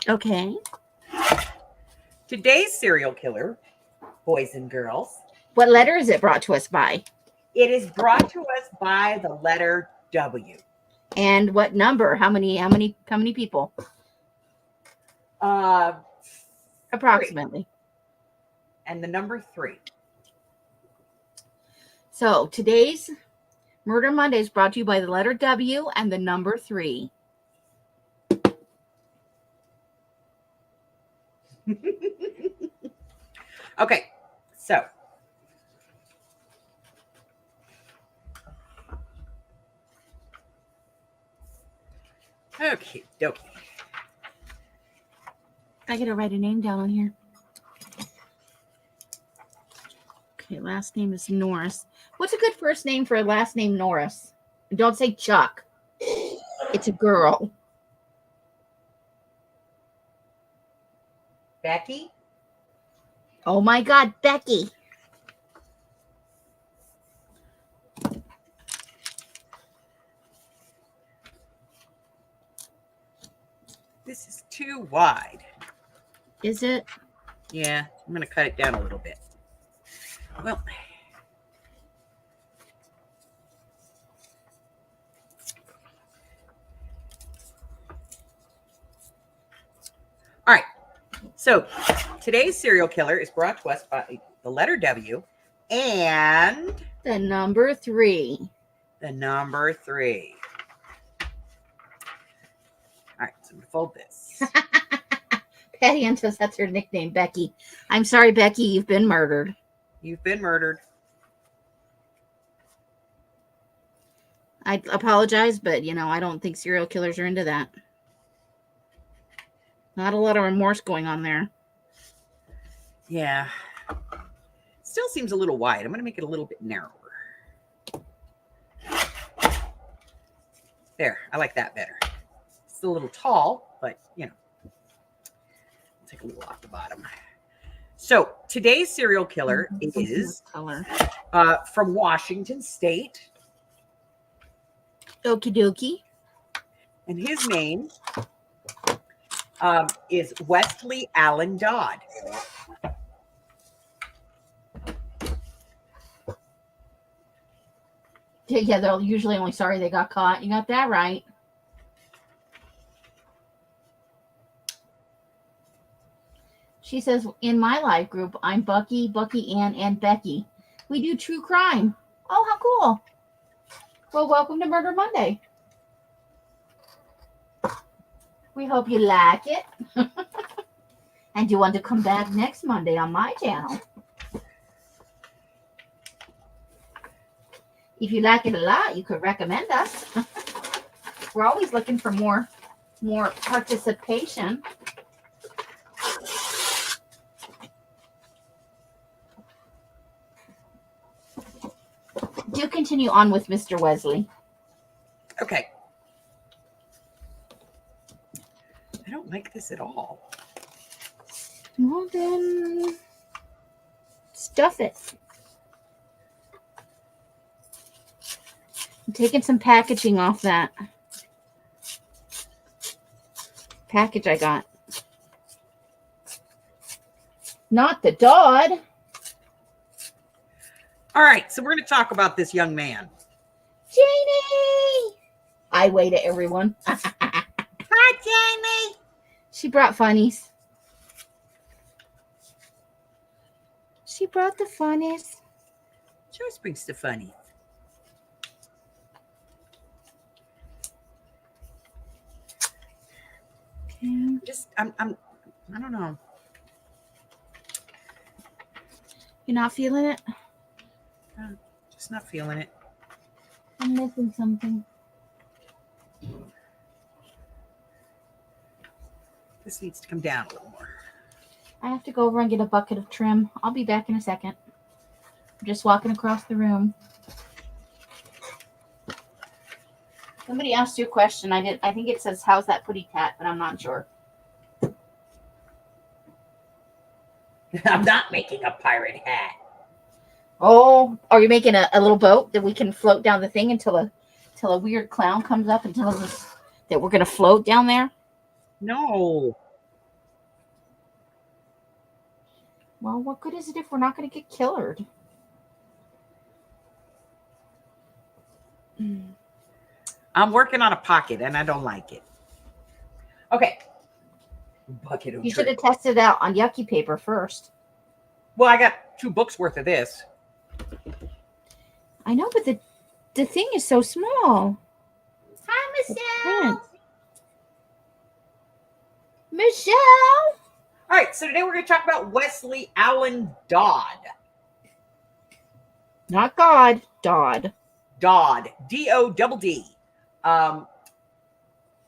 Okay. Today's serial killer, boys and girls, What letter is it brought to us by? it is brought to us by the letter W. And what number? How many people? Approximately. And the number 3. So today's Murder Monday is brought to you by the letter W and the number 3. Okay, so okay, dokie. I gotta write a name down on here. Okay, last name is Norris. What's a good first name for a last name Norris? Don't say Chuck. It's a girl. Becky? Oh my God, Becky. This is too wide. Is it? Yeah, I'm going to cut it down a little bit. Well, all right. So today's serial killer is brought to us by the letter W and The number 3. the number 3. All right, so I'm going to fold this. Patty Ann says that's her nickname, Becky. I'm sorry, Becky, you've been murdered. You've been murdered. I apologize, but I don't think serial killers are into that. Not a lot of remorse going on there. Yeah. Still seems a little wide. I'm going to make it a little bit narrower. There, I like that better. It's a little tall, but take a little off the bottom. So today's serial killer is color. from Washington State. Okie dokie. And his name is Wesley Allen Dodd. Yeah, they're usually only sorry they got caught. You got that right. She says, in my live group, I'm Bucky, Bucky Ann, and Becky. We do true crime. Oh, how cool. Well, welcome to Murder Monday. We hope you like it. And you want to come back next Monday on my channel. If you like it a lot, you could recommend us. We're always looking for more participation. Do continue on with Mr. Wesley. Okay. I don't like this at all. Well, then stuff it. I'm taking some packaging off that package I got. Not the Dodd. All right, so we're going to talk about this young man. Janie! I wait at everyone. Hi, Jamie. She brought funnies. She brought the funnies. Joyce brings the funny. Okay. I don't know. You're not feeling it? Just not feeling it. I'm missing something. This needs to come down a little more. I have to go over and get a bucket of trim. I'll be back in a second. I'm just walking across the room. Somebody asked you a question. I think it says, "How's that putty cat?" But I'm not sure. I'm not making a pirate hat. Oh, are you making a little boat that we can float down the thing until a weird clown comes up and tells us that we're going to float down there? No. Well, what good is it if we're not going to get killed? I'm working on a pocket and I don't like it. Okay. Bucket of You should drip. have tested it out on yucky paper first. Well, I got 2 books worth of this. I know, but the thing is so small. Hi, Michelle. Michelle. All right, so today we're going to talk about Wesley Allen Dodd. Not God, Dodd. Dodd, D-O-D-D.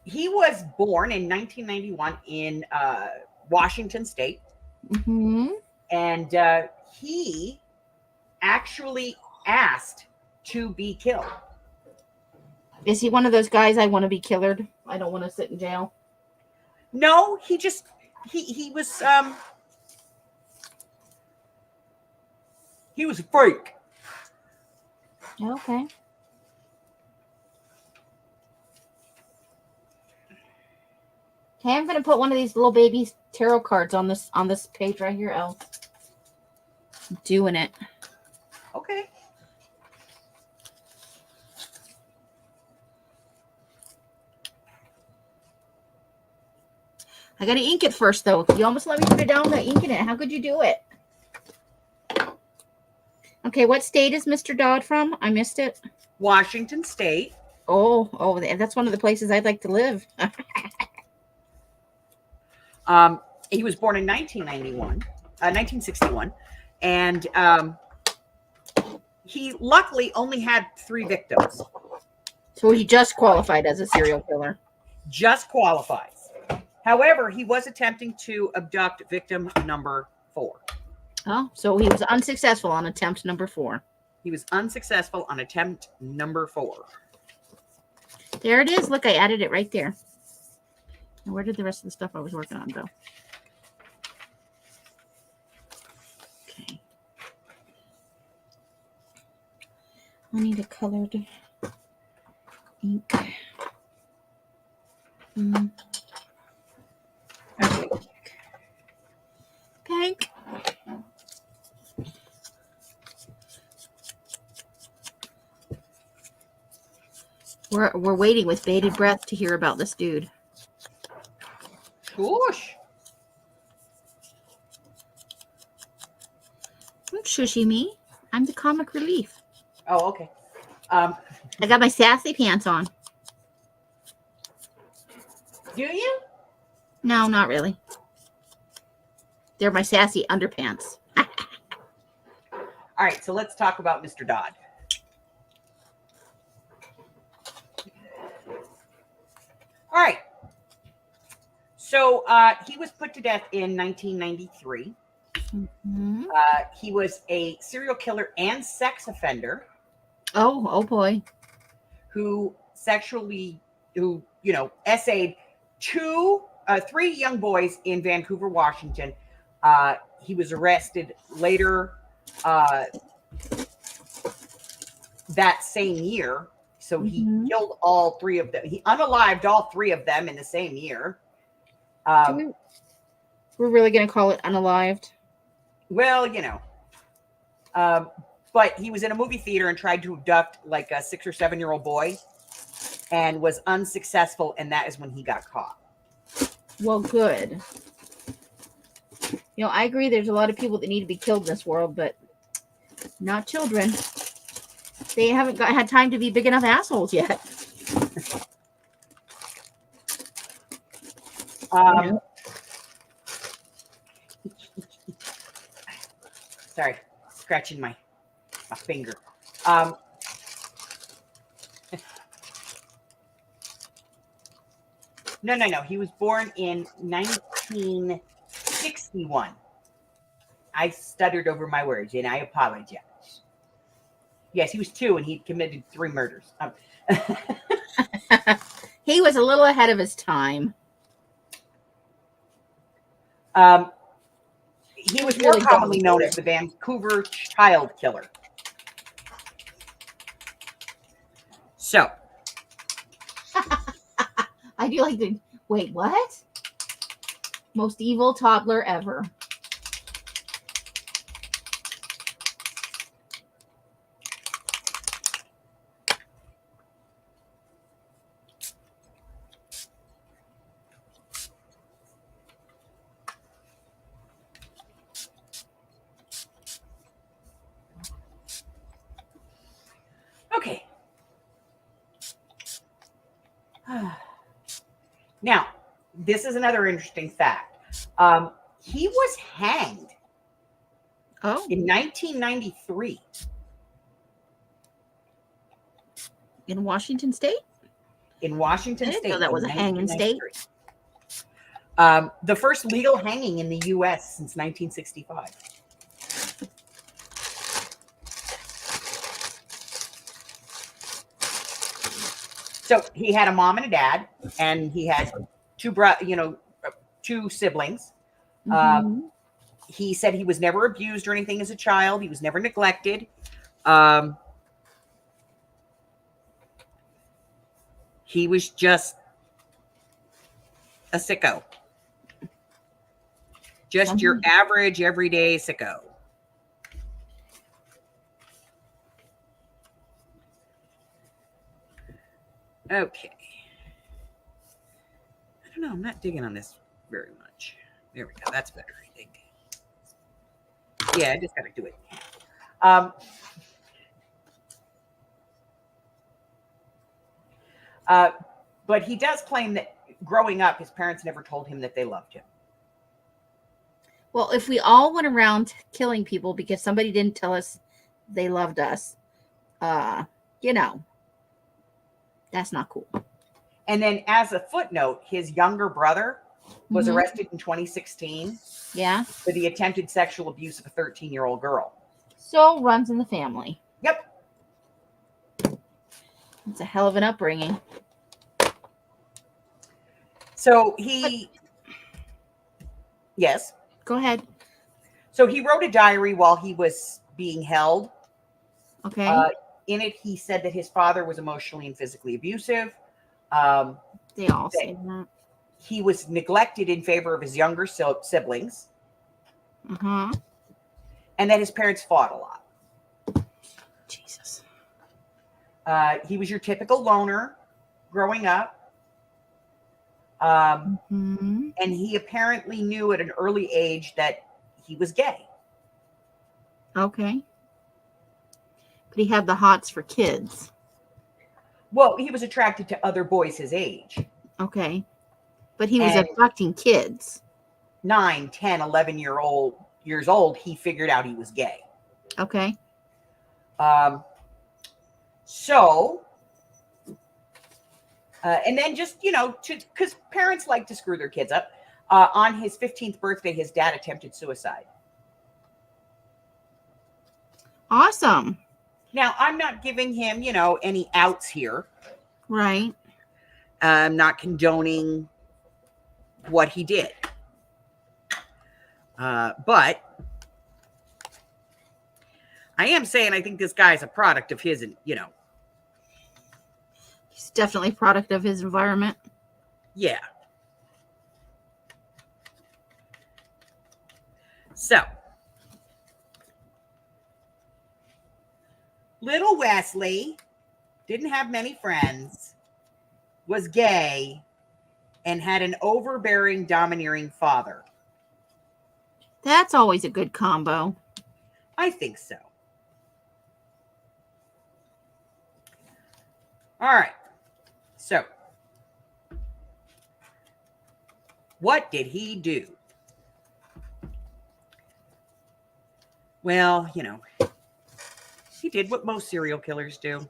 He was born in 1991 in Washington State. Mm-hmm. And he actually asked to be killed. Is he one of those guys, I want to be killered? I don't want to sit in jail. No, he just he was a freak. Okay. Okay, I'm gonna put one of these little baby tarot cards on this page right here, Elle. I'm doing it. Okay. I gotta ink it first, though. You almost let me put it down without inking it. How could you do it? Okay, what state is Mr. Dodd from? I missed it. Washington State. Oh, that's one of the places I'd like to live. He was born in 1961, and he luckily only had 3 victims. So he just qualified as a serial killer. Just qualifies. However, he was attempting to abduct victim number 4. Oh, so he was unsuccessful on attempt number 4. He was unsuccessful on attempt number 4. There it is. Look, I added it right there. And where did the rest of the stuff I was working on go? Okay. I need a colored ink. Okay. Pink. We're waiting with bated breath to hear about this dude. Whoosh. Don't shushy me. I'm the comic relief. Oh, okay. I got my sassy pants on. Do you? No, not really. They're my sassy underpants. All right, so let's talk about Mr. Dodd. All right. So he was put to death in 1993. Mm-hmm. He was a serial killer and sex offender Oh boy. who essayed 3 young boys in Vancouver, Washington. He was arrested later that same year So he Mhm. killed all 3 of them. He unalived all 3 of them in the same year. We're really going to call it unalived. Well, you know. But he was in a movie theater and tried to abduct like a 6 or 7-year-old boy and was unsuccessful. And that is when he got caught. Well, good. You know, I agree there's a lot of people that need to be killed in this world, but not children. They haven't had time to be big enough assholes yet. Um, sorry, scratching my finger. No. He was born in 1961. I stuttered over my words, and I apologize. Yes, he was 2, and he committed 3 murders. He was a little ahead of his time. He was more commonly known as the Vancouver child killer. So, I do like the wait, what? Most evil toddler ever. okay. Now, this is another interesting fact. He was hanged in 1993. In Washington State? In Washington State. So that was a hanging state. The first legal hanging in the U.S. since 1965. So he had a mom and a dad, and he had 2 siblings. Mm-hmm. He said he was never abused or anything as a child. He was never neglected. He was just a sicko. Just your average, everyday sicko. Okay. I don't know. I'm not digging on this very much. There we go. That's better, I think. Yeah, I just got to do it. But he does claim that growing up, his parents never told him that they loved him. Well, if we all went around killing people because somebody didn't tell us they loved us, you know, that's not cool. And then as a footnote, his younger brother was arrested in 2016 for the attempted sexual abuse of a 13-year-old girl. So runs in the family. Yep. It's a hell of an upbringing. So yes. Go ahead. So he wrote a diary while he was being held. Okay. In it, he said that his father was emotionally and physically abusive. They all say that. He was neglected in favor of his younger siblings. Uh-huh. And that his parents fought a lot. Jesus. He was your typical loner growing up. And he apparently knew at an early age that he was gay. Okay. But he had the hots for kids. Well, he was attracted to other boys his age. Okay. But he was abducting kids. 9, 10, 11 years old, he figured out he was gay. Okay. And then just, because parents like to screw their kids up, on his 15th birthday, his dad attempted suicide. Awesome. Now, I'm not giving him, any outs here. Right. I'm not condoning what he did. But I am saying I think this guy's a product of his, He's definitely a product of his environment. Yeah. So, little Wesley didn't have many friends, was gay, and had an overbearing, domineering father. That's always a good combo. I think so. All right. So, what did he do? Well, he did what most serial killers do.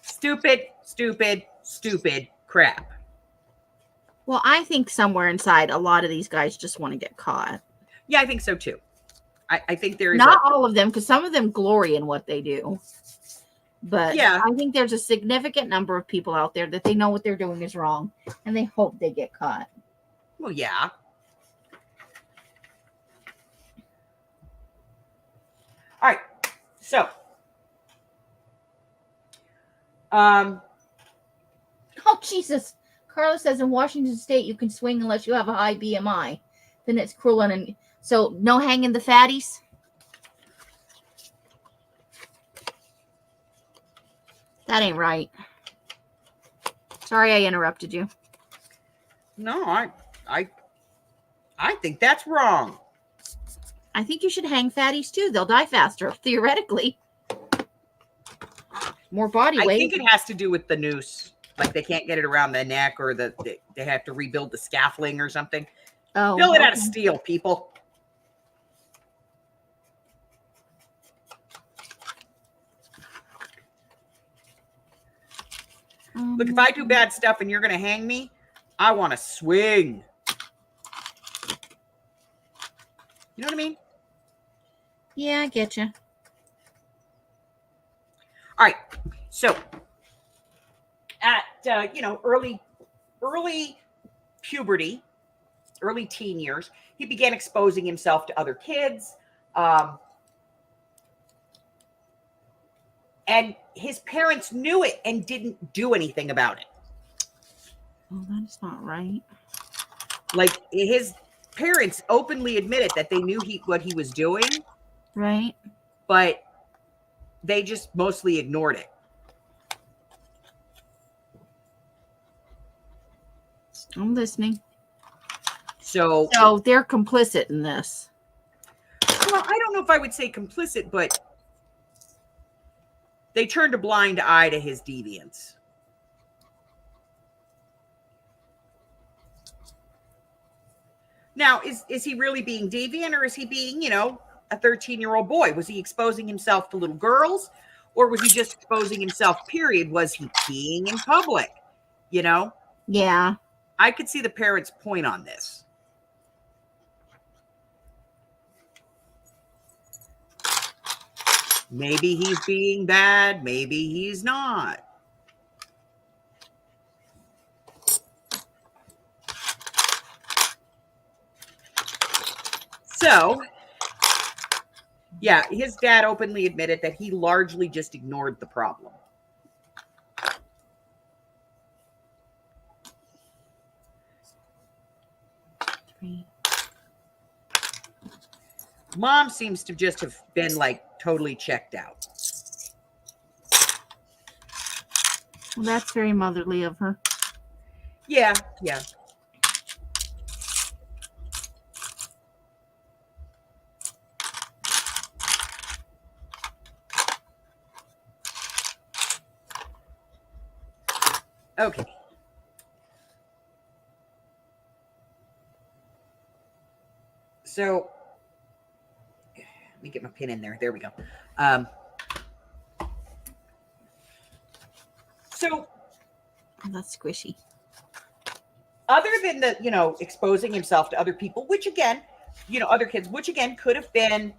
Stupid, stupid, stupid crap. Well, I think somewhere inside, a lot of these guys just want to get caught. Yeah, I think so too. I think there is not all of them, because some of them glory in what they do. But yeah, I think there's a significant number of people out there that they know what they're doing is wrong, and they hope they get caught. Well, yeah. All right. So, Oh, Jesus. Carlos says in Washington State, you can swing unless you have a high BMI. Then it's cruel. And so no hanging the fatties. That ain't right. Sorry I interrupted you. no, I think that's wrong. I think you should hang fatties too. They'll die faster, theoretically. More body weight. I think it has to do with the noose. Like they can't get it around the neck, or they have to rebuild the scaffolding or something. Oh, Build it out of steel, people. Look, if I do bad stuff and you're going to hang me, I want to swing. You know what I mean? Yeah, I get you. All right. So at, early puberty, early teen years, he began exposing himself to other kids. And his parents knew it and didn't do anything about it. Oh, that's not right. Like his parents openly admitted that they knew what he was doing, Right. but they just mostly ignored it. I'm listening. So they're complicit in this. Well, I don't know if I would say complicit, but they turned a blind eye to his deviance. Now, is he really being deviant, or is he being, a 13-year-old boy? Was he exposing himself to little girls, or was he just exposing himself, period? Was he peeing in public? Yeah. I could see the parents' point on this. Maybe he's being bad. Maybe he's not. So, yeah, his dad openly admitted that he largely just ignored the problem. Mom seems to just have been like totally checked out. Well, that's very motherly of her. Yeah. Okay. So, let me get my pin in there. There we go. So, That's squishy. other than the, exposing himself to other people, which again, other kids, which again could have been,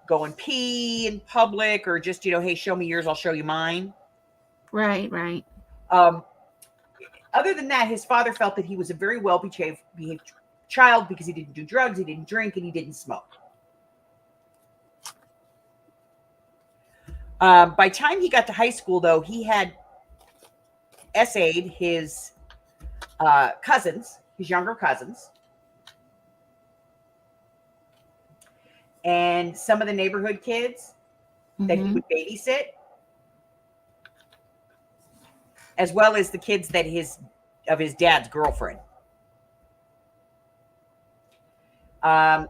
going pee in public, or just, hey, show me yours, I'll show you mine. Right. Other than that, his father felt that he was a very well-behaved child because he didn't do drugs, he didn't drink, and he didn't smoke. By the time he got to high school, though, he had essayed his cousins, his younger cousins, and some of the neighborhood kids that he would babysit, as well as the kids that his dad's girlfriend.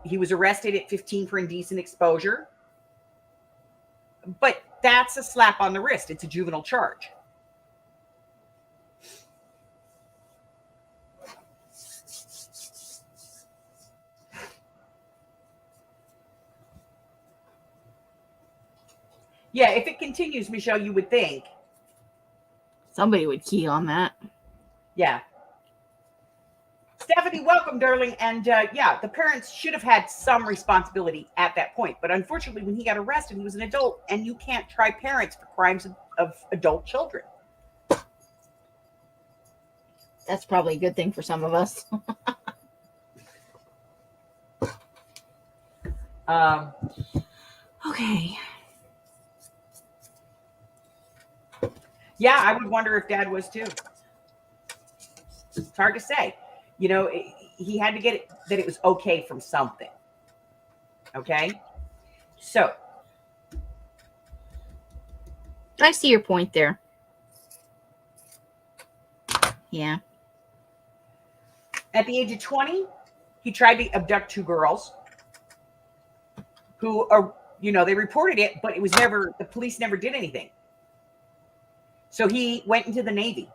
He was arrested at 15 for indecent exposure, but that's a slap on the wrist. It's a juvenile charge. Yeah, if it continues, Michelle, you would think. Somebody would key on that. Yeah. Stephanie, welcome, darling. And yeah, the parents should have had some responsibility at that point. But unfortunately, when he got arrested, he was an adult, and you can't try parents for crimes of adult children. That's probably a good thing for some of us. Okay. Yeah, I would wonder if Dad was too. It's hard to say. You know, he had to get it that it was okay from something. Okay? So. I see your point there. Yeah. At the age of 20, he tried to abduct 2 girls who are, you know, they reported it, but it was never, the police never did anything. So he went into the Navy.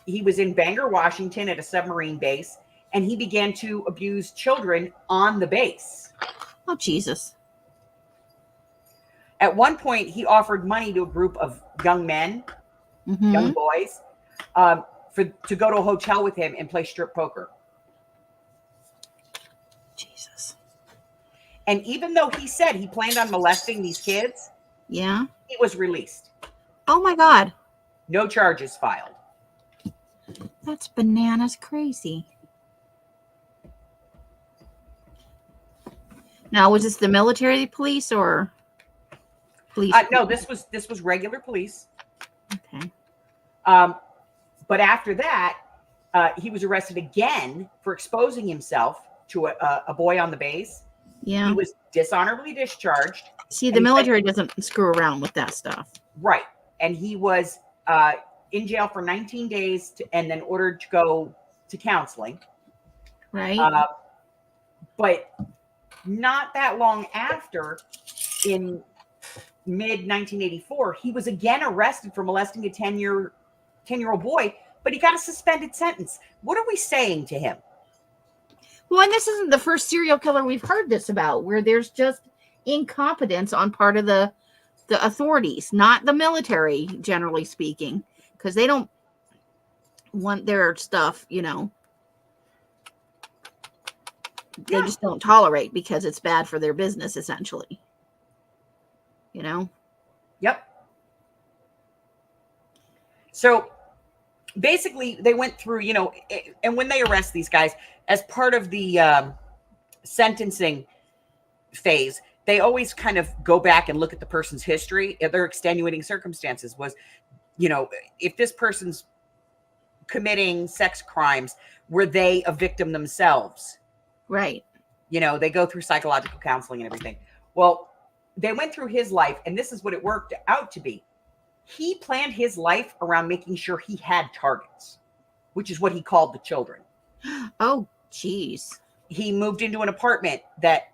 He was in Bangor, Washington at a submarine base, and he began to abuse children on the base. Oh, Jesus. At one point, he offered money to a group of young men, young boys, to go to a hotel with him and play strip poker. Jesus. And even though he said he planned on molesting these kids, yeah, he was released. Oh my God. No charges filed. That's bananas crazy. Now, was this the military police or police? No, this was regular police. Okay. But after that, he was arrested again for exposing himself to a boy on the base. Yeah. He was dishonorably discharged. See, the military doesn't screw around with that stuff. Right. And he was in jail for 19 days and then ordered to go to counseling. Right. But not that long after, in mid-1984, he was again arrested for molesting a 10-year-old boy, but he got a suspended sentence. What are we saying to him? Well, and this isn't the first serial killer we've heard this about, where there's just incompetence on part of the authorities, not the military, generally speaking, because they don't want their stuff, you know. They just don't tolerate because it's bad for their business, essentially. You know? Yep. So basically, they went through, you know, and when they arrest these guys, as part of the sentencing phase, they always kind of go back and look at the person's history. Their extenuating circumstances was, you know, if this person's committing sex crimes, were they a victim themselves? Right. You know, they go through psychological counseling and everything. Well, they went through his life, and this is what it worked out to be. He planned his life around making sure he had targets, which is what he called the children. Oh, geez. He moved into an apartment that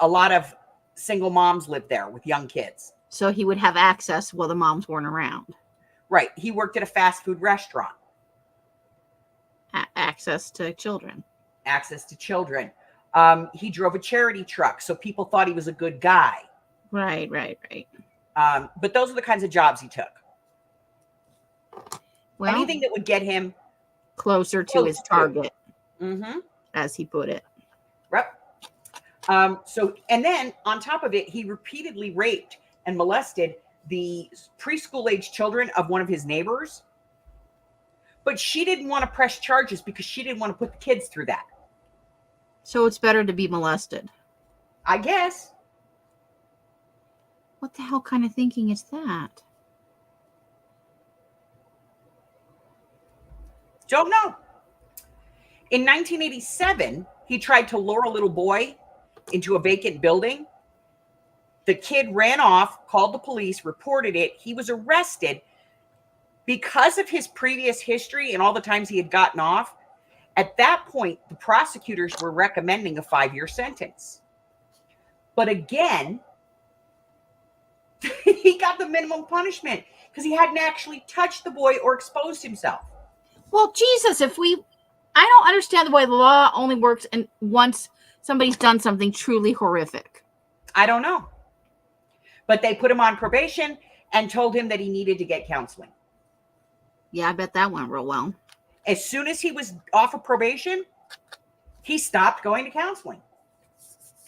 a lot of single moms lived there with young kids. So he would have access while the moms weren't around. Right. He worked at a fast food restaurant. Access to children. Access to children. He drove a charity truck, so people thought he was a good guy. Right. But those are the kinds of jobs he took. Well, anything that would get him closer to his target, as he put it. Yep. So, and then on top of it, he repeatedly raped and molested the preschool age children of one of his neighbors. But she didn't want to press charges because she didn't want to put the kids through that. So it's better to be molested. I guess. What the hell kind of thinking is that? Don't know. In 1987, he tried to lure a little boy into a vacant building. The kid ran off, called the police, reported it. He was arrested because of his previous history and all the times he had gotten off. At that point, the prosecutors were recommending a 5-year sentence. But again, he got the minimum punishment because he hadn't actually touched the boy or exposed himself. Well, Jesus, I don't understand the way the law only works and once somebody's done something truly horrific. I don't know. But they put him on probation and told him that he needed to get counseling. Yeah, I bet that went real well. As soon as he was off of probation, he stopped going to counseling.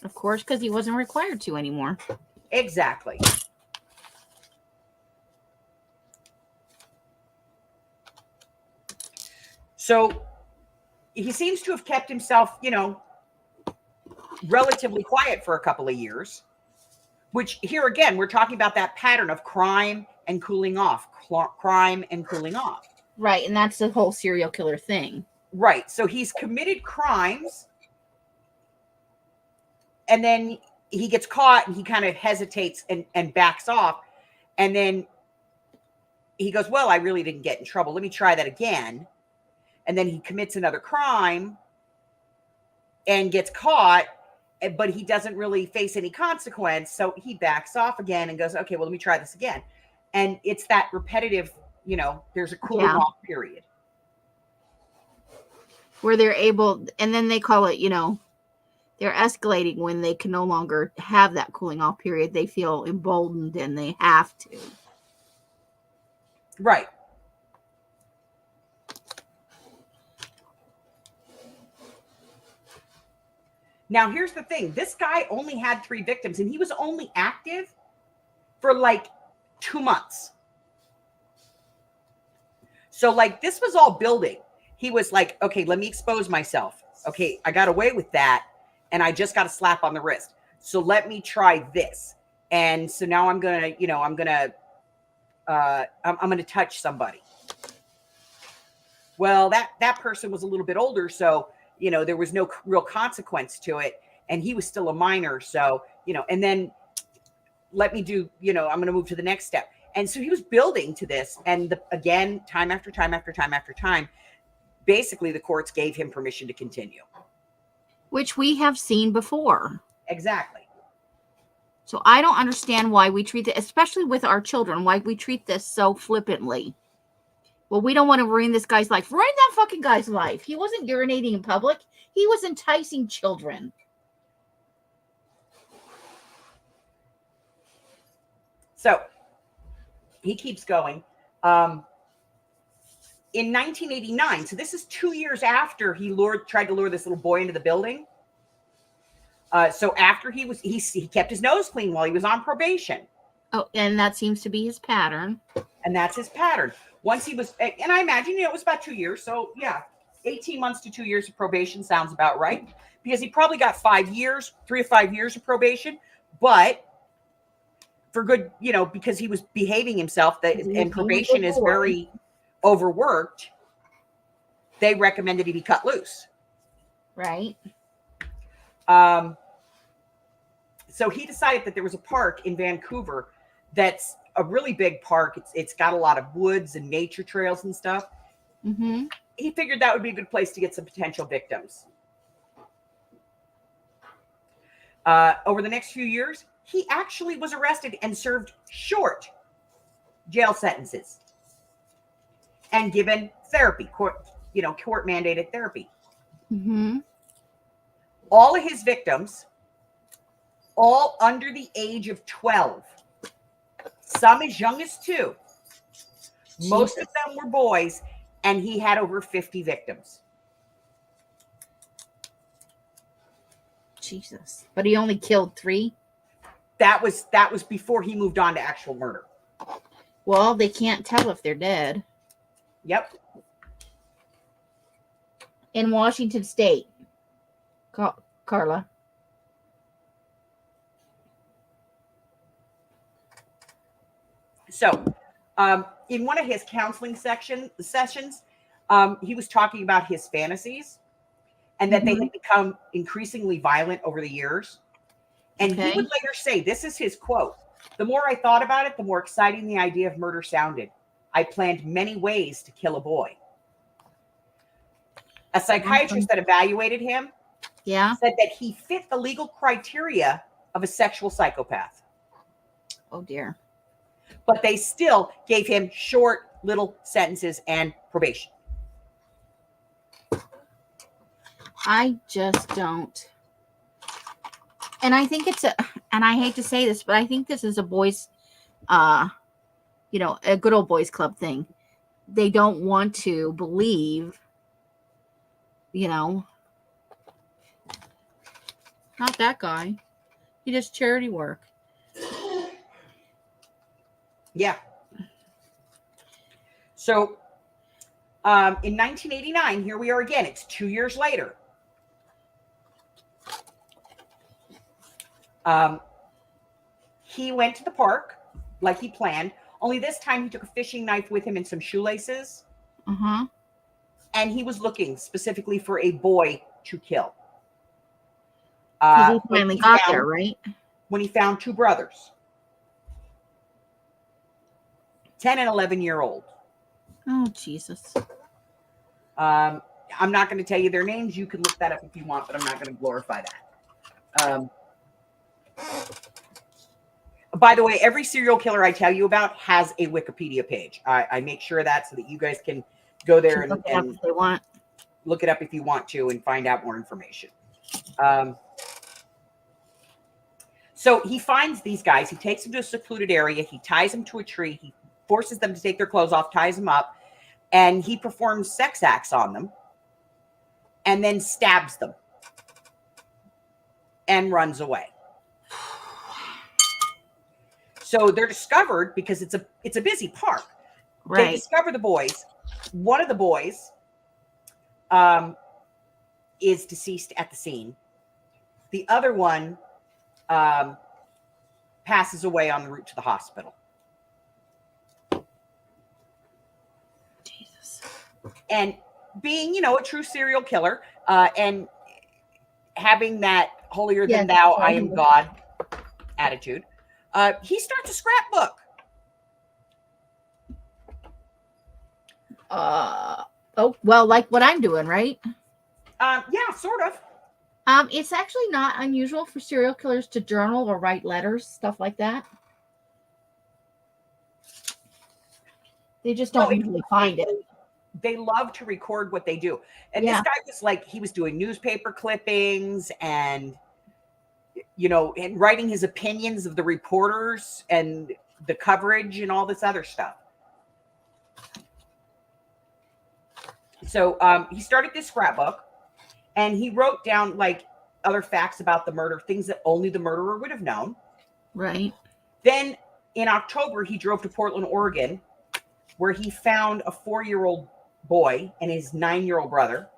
Of course, because he wasn't required to anymore. Exactly. So he seems to have kept himself, relatively quiet for a couple of years, which here again, we're talking about that pattern of crime and cooling off, crime and cooling off. Right, and that's the whole serial killer thing. Right. So he's committed crimes and then he gets caught and he kind of hesitates and backs off. And then he goes, well, I really didn't get in trouble. Let me try that again. And then he commits another crime and gets caught, but he doesn't really face any consequence. So he backs off again and goes, okay, well, let me try this again. And it's that repetitive, there's a cooling off period. Where they're able, and then they call it, they're escalating when they can no longer have that cooling off period. They feel emboldened and they have to. Right. Now, here's the thing. This guy only had 3 victims, and he was only active for like 2 months. So, this was all building. He was like, okay, let me expose myself. Okay, I got away with that, and I just got a slap on the wrist. So let me try this. And so now I'm gonna, I'm gonna touch somebody. Well, that person was a little bit older, so there was no real consequence to it. And he was still a minor. So, and then let me do, I'm going to move to the next step. And so he was building to this. And again, time after time after time after time, basically the courts gave him permission to continue. Which we have seen before. Exactly. So I don't understand why we treat it, especially with our children, why we treat this so flippantly. Well, we don't want to ruin this guy's life. Ruin that fucking guy's life. He wasn't urinating in public. He was enticing children. So he keeps going. In 1989, so this is 2 years after he tried to lure this little boy into the building. So after he kept his nose clean while he was on probation. Oh, and that seems to be his pattern. And that's his pattern. Once he was, and I imagine, it was about 2 years. So yeah, 18 months to 2 years of probation sounds about right. Because he probably got 5 years, 3 to 5 years of probation. But for good, because he was behaving himself, and probation is very overworked, they recommended he be cut loose. Right. So he decided that there was a park in Vancouver that's a really big park. It's got a lot of woods and nature trails and stuff. Mm-hmm. He figured that would be a good place to get some potential victims. Over the next few years, he actually was arrested and served short jail sentences and given therapy, court mandated therapy. Mm-hmm. All of his victims, all under the age of 12. Some as young as 2. Most of them were boys, and he had over 50 victims. Jesus. But he only killed 3? That was before he moved on to actual murder. Well, they can't tell if they're dead. Yep. In Washington State. Carla. So, in one of his counseling sessions, He was talking about his fantasies and that they had become increasingly violent over the years. And he would later say, this is his quote, "The more I thought about it, the more exciting the idea of murder sounded. I planned many ways to kill a boy." A psychiatrist that evaluated him said that he fit the legal criteria of a sexual psychopath. Oh, dear. But they still gave him short little sentences and probation. I just don't. And I think and I hate to say this, but I think this is a boys, a good old boys club thing. They don't want to believe, not that guy. He does charity work. Yeah. So in 1989, here we are again. It's 2 years later. He went to the park like he planned, only this time he took a fishing knife with him and some shoelaces. And he was looking specifically for a boy to kill. He finally got there, right? When he found two brothers, 10 and 11-year-old. Oh, Jesus. I'm not going to tell you their names. You can look that up if you want, but I'm not going to glorify that. By the way, every serial killer I tell you about has a Wikipedia page. I make sure of that so that you guys can go there and look it up if they want. Look it up if you want to and find out more information. So he finds these guys. He takes them to a secluded area. He ties them to a tree. He forces them to take their clothes off, ties them up, and he performs sex acts on them and then stabs them and runs away. So they're discovered because it's a busy park. Right. They discover the boys. One of the boys is deceased at the scene. The other one passes away on the route to the hospital. Jesus. And being, a true serial killer and having that holier than thou, I am God attitude, he starts a scrapbook. Like what I'm doing, right? Yeah, sort of. It's actually not unusual for serial killers to journal or write letters, stuff like that. They just don't usually find it. They love to record what they do. And this guy was he was doing newspaper clippings and, and writing his opinions of the reporters and the coverage and all this other stuff. So he started this scrapbook and he wrote down other facts about the murder, things that only the murderer would have known. Right. Then in October, he drove to Portland, Oregon, where he found a 4-year-old boy and his 9-year-old brother.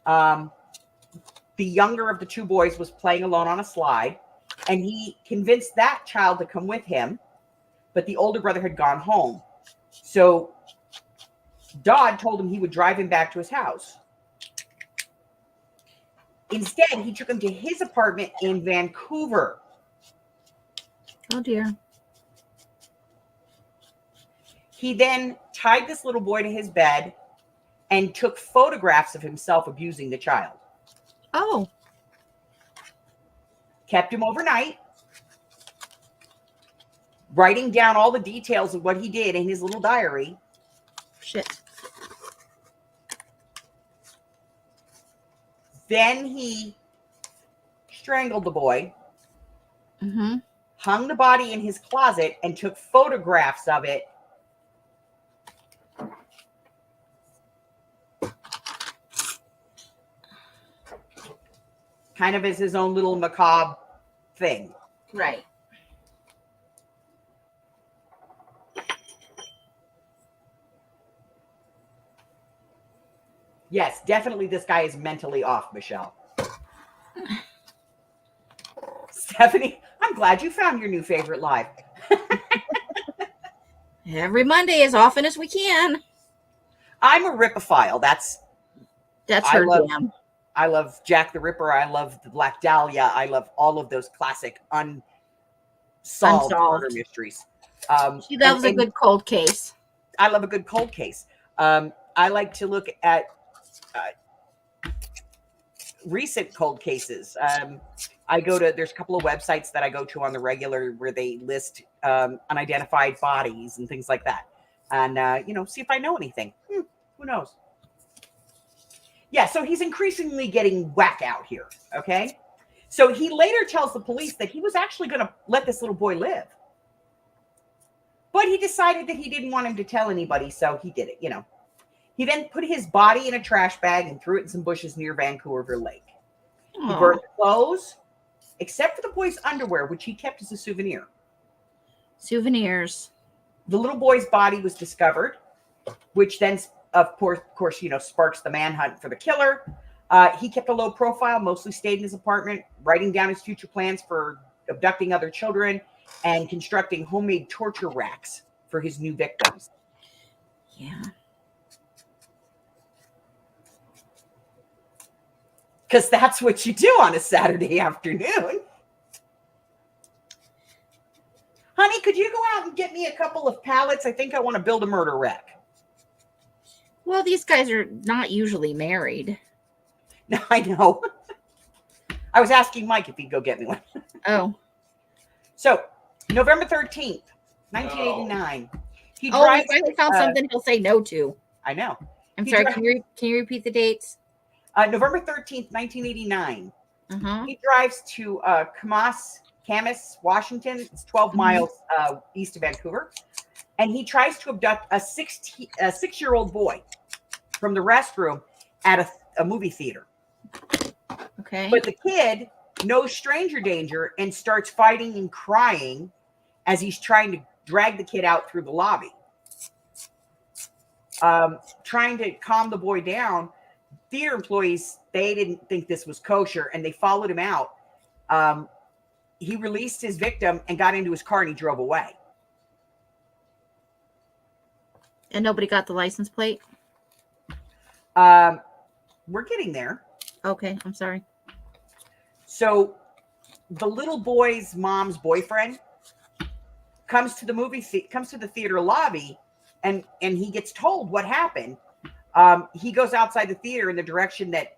The younger of the two boys was playing alone on a slide, and he convinced that child to come with him, but the older brother had gone home. So Dodd told him he would drive him back to his house. Instead, he took him to his apartment in Vancouver. Oh, dear. He then tied this little boy to his bed and took photographs of himself abusing the child. Oh. Kept him overnight, writing down all the details of what he did in his little diary. Shit. Then he strangled the boy, mm-hmm. hung the body in his closet, and took photographs of it. Kind of as his own little macabre thing. Right. Yes, definitely this guy is mentally off, Michelle. Stephanie, I'm glad you found your new favorite live. Every Monday, as often as we can. I'm a Ripophile. That's her love, jam. I love Jack the Ripper. I love the Black Dahlia. I love all of those classic unsolved murder mysteries. She loves a good cold case. I love a good cold case. I like to look at recent cold cases. There's a couple of websites that I go to on the regular where they list unidentified bodies and things like that. And, see if I know anything. Who knows? Yeah, so he's increasingly getting whack out here, okay? So he later tells the police that he was actually going to let this little boy live. But he decided that he didn't want him to tell anybody, so he did it, He then put his body in a trash bag and threw it in some bushes near Vancouver Lake. Aww. He burned the clothes, except for the boy's underwear, which he kept as a souvenir. Souvenirs. The little boy's body was discovered, which then, of course, sparks the manhunt for the killer. He kept a low profile, mostly stayed in his apartment, writing down his future plans for abducting other children and constructing homemade torture racks for his new victims. Yeah. Because that's what you do on a Saturday afternoon. Honey, could you go out and get me a couple of pallets? I think I want to build a murder rack. Well, these guys are not usually married. No, I know. I was asking Mike if he'd go get me one. Oh. So, November 13th, 1989. He He drives. finally found something he'll say no to. I know. I'm He sorry, dri- can you repeat the dates? November 13th, 1989. Uh-huh. He drives to Camas, Washington. It's 12 miles east of Vancouver. And he tries to abduct a 6-year-old boy from the restroom at a movie theater. Okay. But the kid knows stranger danger and starts fighting and crying as he's trying to drag the kid out through the lobby. Trying to calm the boy down, theater employees, they didn't think this was kosher and they followed him out. He released his victim and got into his car and he drove away. And nobody got the license plate? We're getting there. Okay, I'm sorry. So the little boy's mom's boyfriend comes to the theater lobby and he gets told what happened. He goes outside the theater in the direction that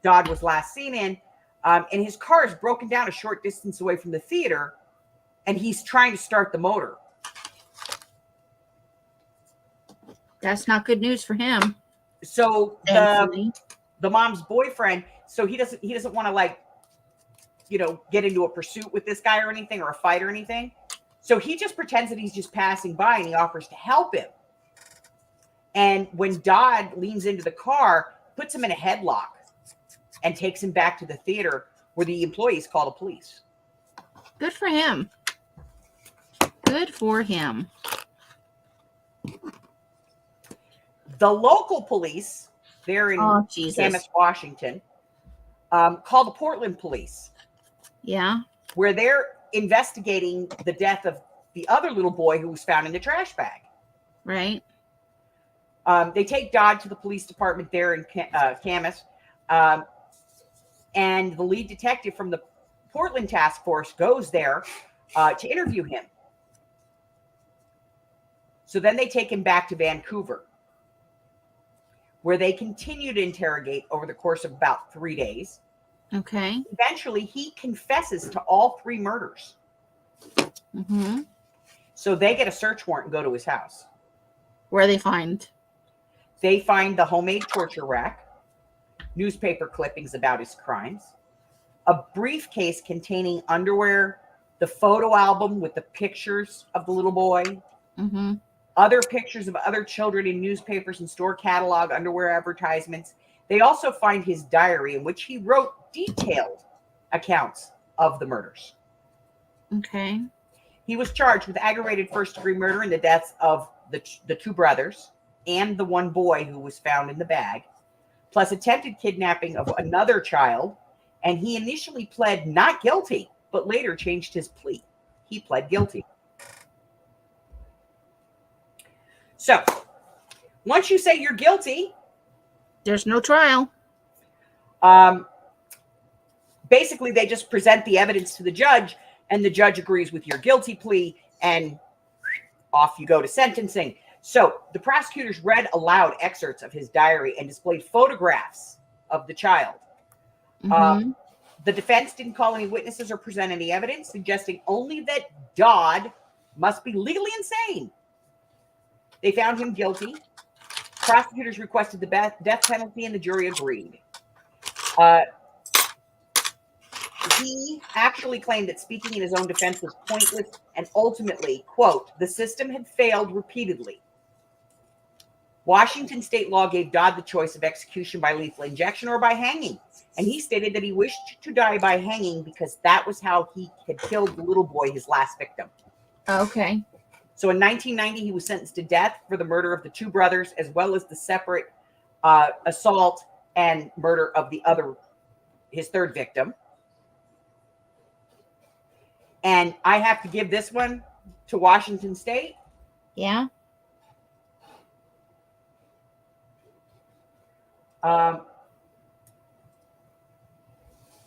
Dodd was last seen in. And his car is broken down a short distance away from the theater and he's trying to start the motor. That's not good news for him. So Thankfully. the mom's boyfriend, so he doesn't want to get into a pursuit with this guy or anything, or a fight or anything. So he just pretends that he's just passing by and he offers to help him. And when Dodd leans into the car, puts him in a headlock and takes him back to the theater where the employees call the police. Good for him. Good for him. The local police, they're in Camas, Washington, call the Portland police. Yeah. Where they're investigating the death of the other little boy who was found in the trash bag. Right. They take Dodd to the police department there in Camas. And the lead detective from the Portland task force goes there to interview him. So then they take him back to Vancouver, where they continue to interrogate over the course of about 3 days. Okay. Eventually, he confesses to all 3 murders. Mm-hmm. So they get a search warrant and go to his house. Where they find? They find the homemade torture rack, newspaper clippings about his crimes, a briefcase containing underwear, the photo album with the pictures of the little boy, Mm-hmm. other pictures of other children in newspapers and store catalog underwear advertisements. They also find his diary in which he wrote detailed accounts of the murders. Okay. He was charged with aggravated first-degree murder in the deaths of the 2 brothers and the 1 boy who was found in the bag, plus attempted kidnapping of another child. And he initially pled not guilty, but later changed his plea. He pled guilty. So Once you say you're guilty, There's no trial. basically they just present the evidence to the judge, and the judge agrees with your guilty plea, and off you go to sentencing. So the prosecutors read aloud excerpts of his diary and displayed photographs of the child. Mhm. The defense didn't call any witnesses or present any evidence, suggesting only that Dodd must be legally insane. They found him guilty. Prosecutors requested the death penalty, and the jury agreed. He actually claimed that speaking in his own defense was pointless, and ultimately, quote, the system had failed repeatedly. Washington state law gave Dodd the choice of execution by lethal injection or by hanging, and he stated that he wished to die by hanging because that was how he had killed the little boy, his last victim. Okay. So in 1990, he was sentenced to death for the murder of the two brothers, as well as the separate assault and murder of his third victim. And I have to give this one to Washington State. Yeah.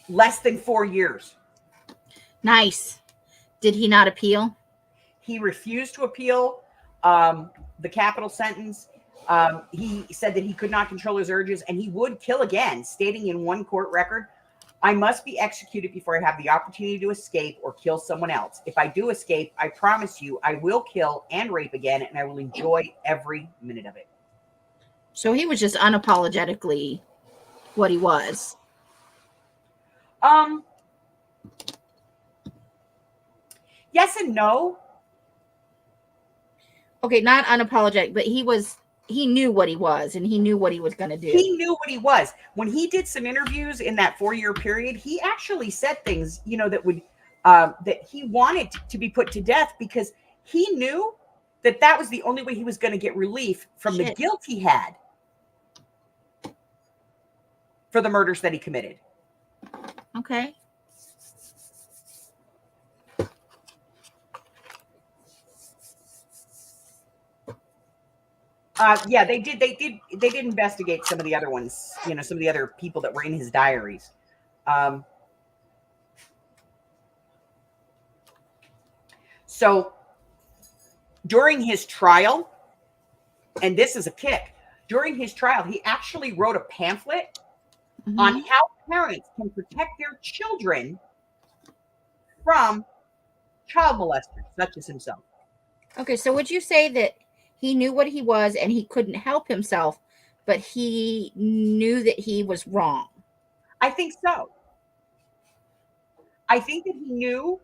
Less than 4 years. Nice. Did he not appeal? He refused to appeal the capital sentence. He said that he could not control his urges and he would kill again, stating in one court record, I must be executed before I have the opportunity to escape or kill someone else. If I do escape, I promise you I will kill and rape again, and I will enjoy every minute of it. So he was just unapologetically what he was. Yes and no. Okay, not unapologetic, but he knew what he was, and he knew what he was going to do. He knew what he was. When he did some interviews in that 4-year period, he actually said things, that would that he wanted to be put to death because he knew that was the only way he was going to get relief from the guilt he had for the murders that he committed. Okay. Yeah, they did investigate some of the other ones, some of the other people that were in his diaries. So during his trial, and this is a kick, during his trial, he actually wrote a pamphlet on how parents can protect their children from child molesters, such as himself. Okay, so would you say that he knew what he was and he couldn't help himself, but he knew that he was wrong? I think so. I think that he knew,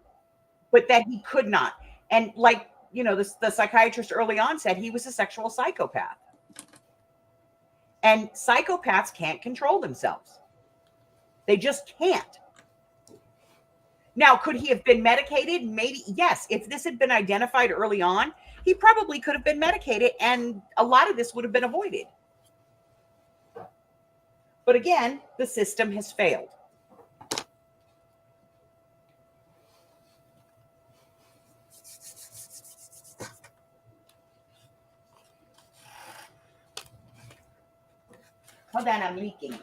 but that he could not. And like, the psychiatrist early on said he was a sexual psychopath. And psychopaths can't control themselves. They just can't. Now, could he have been medicated? Maybe, yes. If this had been identified early on, he probably could have been medicated and a lot of this would have been avoided. But again, the system has failed. Hold on, I'm leaking.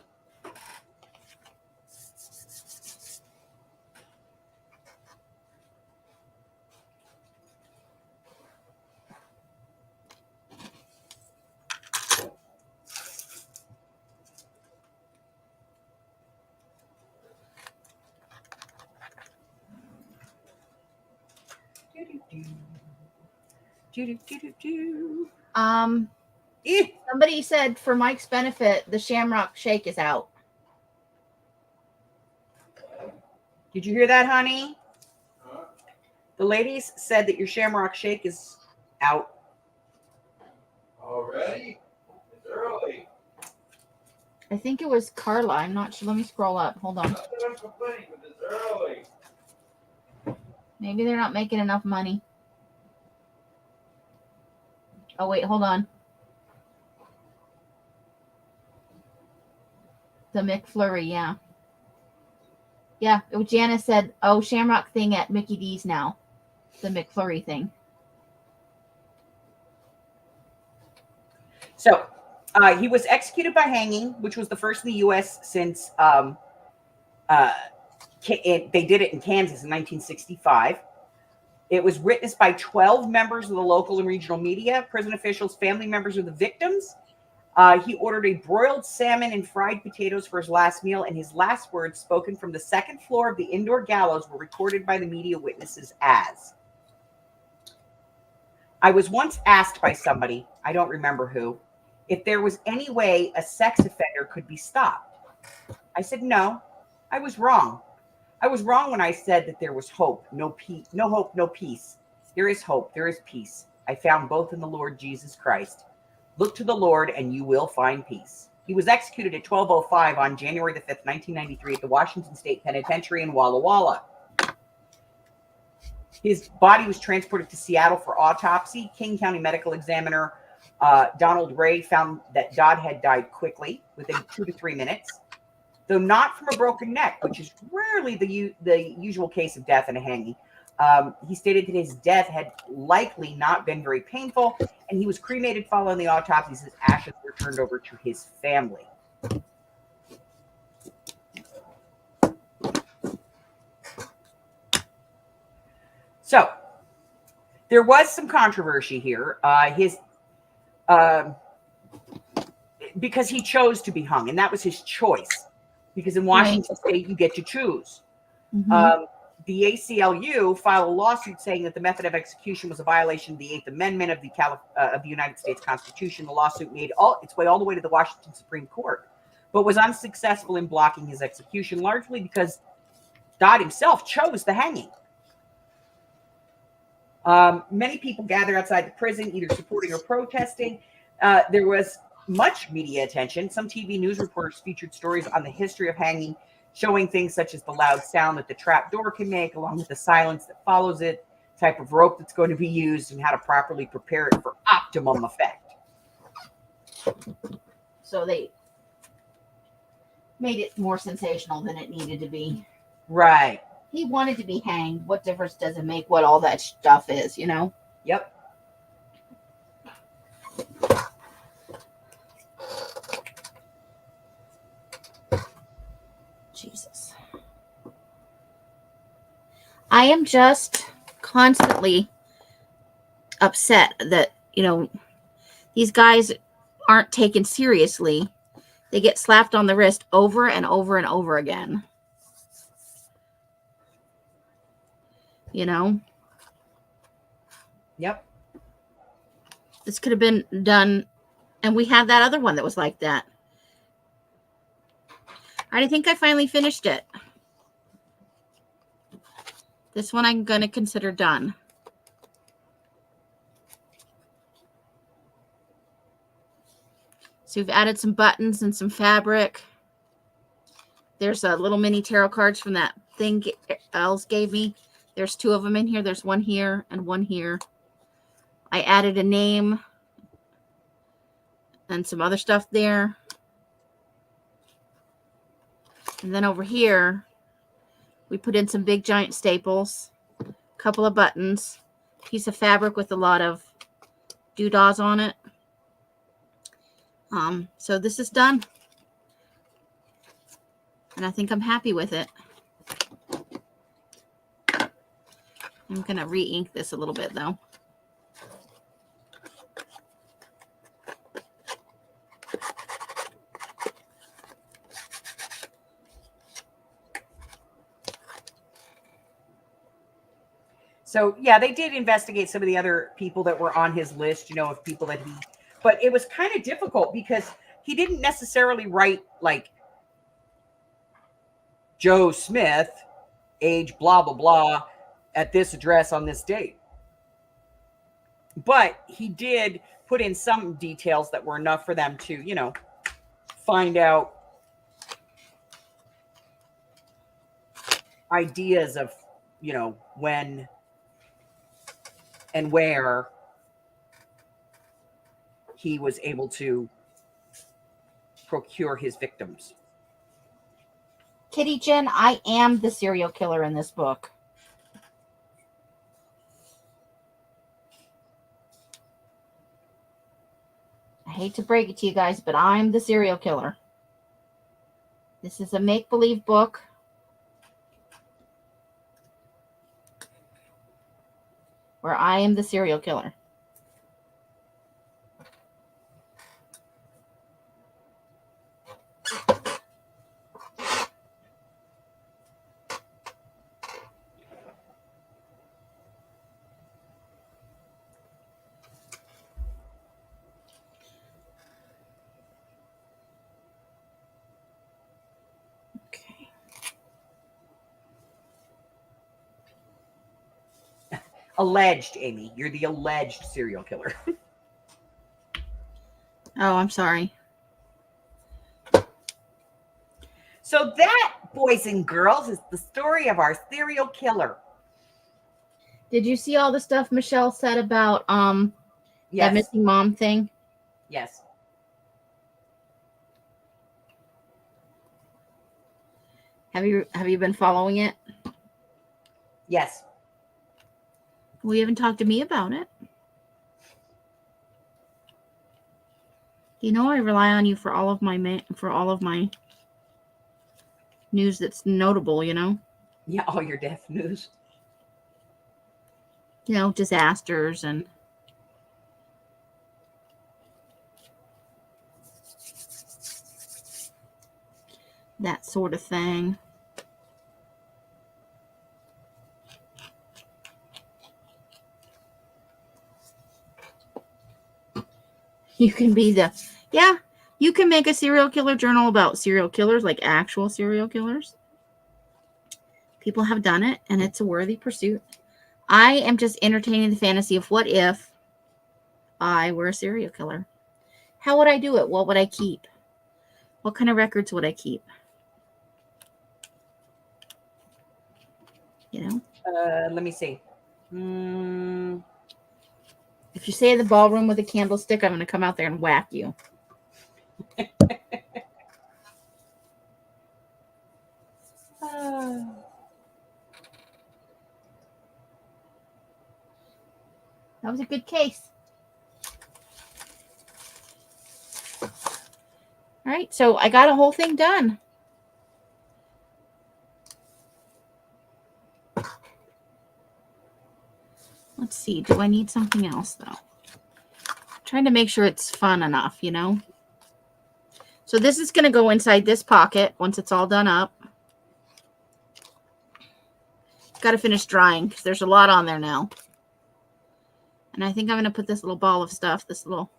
Somebody said for Mike's benefit, the Shamrock Shake is out. Did you hear that, honey? The ladies said that your Shamrock Shake is out. Already? It's early. I think it was Carla. I'm not sure. Let me scroll up. Hold on. Not that I'm complaining, but it's early. Maybe they're not making enough money. Oh, wait. Hold on. The McFlurry, yeah. Yeah, Janice said, oh, Shamrock thing at Mickey D's now. The McFlurry thing. So he was executed by hanging, which was the first in the U.S. since they did it in Kansas in 1965. It was witnessed by 12 members of the local and regional media, prison officials, family members of the victims. He ordered a broiled salmon and fried potatoes for his last meal, and his last words, spoken from the second floor of the indoor gallows, were recorded by the media witnesses as, "I was once asked by somebody, I don't remember who, if there was any way a sex offender could be stopped. I said, no, I was wrong. I was wrong when I said that there was hope, no peace, no hope, no peace. There is hope, there is peace. I found both in the Lord Jesus Christ. Look to the Lord and you will find peace." He was executed at 12:05 on January the 5th, 1993 at the Washington State Penitentiary in Walla Walla. His body was transported to Seattle for autopsy. King County Medical Examiner Donald Ray found that Dodd had died quickly, within 2 to 3 minutes, though not from a broken neck, which is rarely the usual case of death in a hanging. He stated that his death had likely not been very painful, and he was cremated following the autopsies. His ashes were turned over to his family. So there was some controversy here. Because he chose to be hung, and that was his choice. Because in Washington State, you get to choose. Mhm. The ACLU filed a lawsuit saying that the method of execution was a violation of the 8th Amendment of the United States Constitution. The lawsuit made its way all the way to the Washington Supreme Court, but was unsuccessful in blocking his execution, largely because Dodd himself chose the hanging. Many people gathered outside the prison, either supporting or protesting. There was much media attention. Some TV news reporters featured stories on the history of hanging, showing things such as the loud sound that the trap door can make, along with the silence that follows it, type of rope that's going to be used, and how to properly prepare it for optimum effect. So they made it more sensational than it needed to be. Right. He wanted to be hanged. What difference does it make what all that stuff is, you know? Yep. Jesus. I am just constantly upset that, these guys aren't taken seriously. They get slapped on the wrist over and over and over again. Yep. This could have been done, and we had that other one that was like that. I think I finally finished it. This one I'm going to consider done. So we've added some buttons and some fabric. There's a little mini tarot cards from that thing Els gave me. There's 2 of them in here. There's one here and one here. I added a name and some other stuff there. And then over here, we put in some big giant staples, a couple of buttons, piece of fabric with a lot of doodahs on it. So this is done. And I think I'm happy with it. I'm going to re-ink this a little bit though. So, yeah, they did investigate some of the other people that were on his list, of people that but it was kind of difficult because he didn't necessarily write like Joe Smith, age blah, blah, blah, at this address on this date. But he did put in some details that were enough for them to, find out ideas of, when and where he was able to procure his victims. Kitty Jen, I am the serial killer in this book. I hate to break it to you guys, but I'm the serial killer. This is a make-believe book. Where I am the serial killer. Okay. Alleged, Amy. You're the alleged serial killer. Oh, I'm sorry. So that, boys and girls, is the story of our serial killer. Did you see all the stuff Michelle said about that Yes. missing mom thing? Yes. Have you been following it? Yes. Well, you haven't talked to me about it. You know I rely on you for all of my news that's notable, you know? Yeah, all your death news. You know, disasters and that sort of thing. You can be you can make a serial killer journal about serial killers, like actual serial killers. People have done it, and it's a worthy pursuit. I am just entertaining the fantasy of what if I were a serial killer. How would I do it? What would I keep? What kind of records would I keep? You know? Let me see. If you say the ballroom with a candlestick, I'm going to come out there and whack you. That was a good case. All right, so I got a whole thing done. Let's see. Do I need something else, though? I'm trying to make sure it's fun enough, you know? So this is going to go inside this pocket once it's all done up. Got to finish drying because there's a lot on there now. And I think I'm going to put this little ball of stuff, this little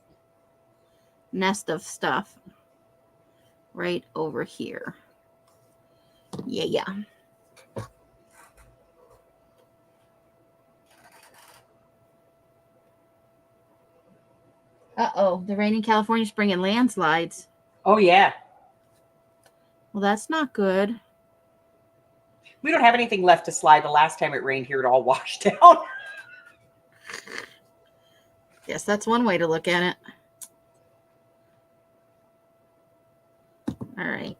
nest of stuff right over here. Yeah. Uh-oh, the rain in California is bringing landslides. Oh, yeah. Well, that's not good. We don't have anything left to slide. The last time it rained here, it all washed down. Yes, that's one way to look at it. All right.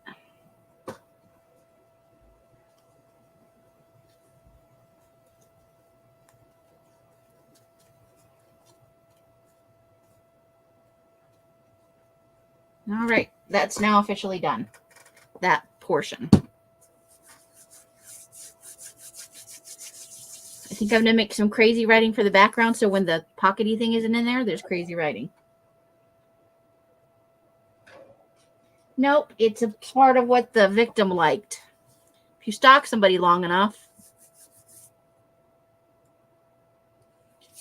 All right, that's now officially done. That portion. I think I'm going to make some crazy writing for the background so when the pockety thing isn't in there, there's crazy writing. Nope, it's a part of what the victim liked. If you stalk somebody long enough.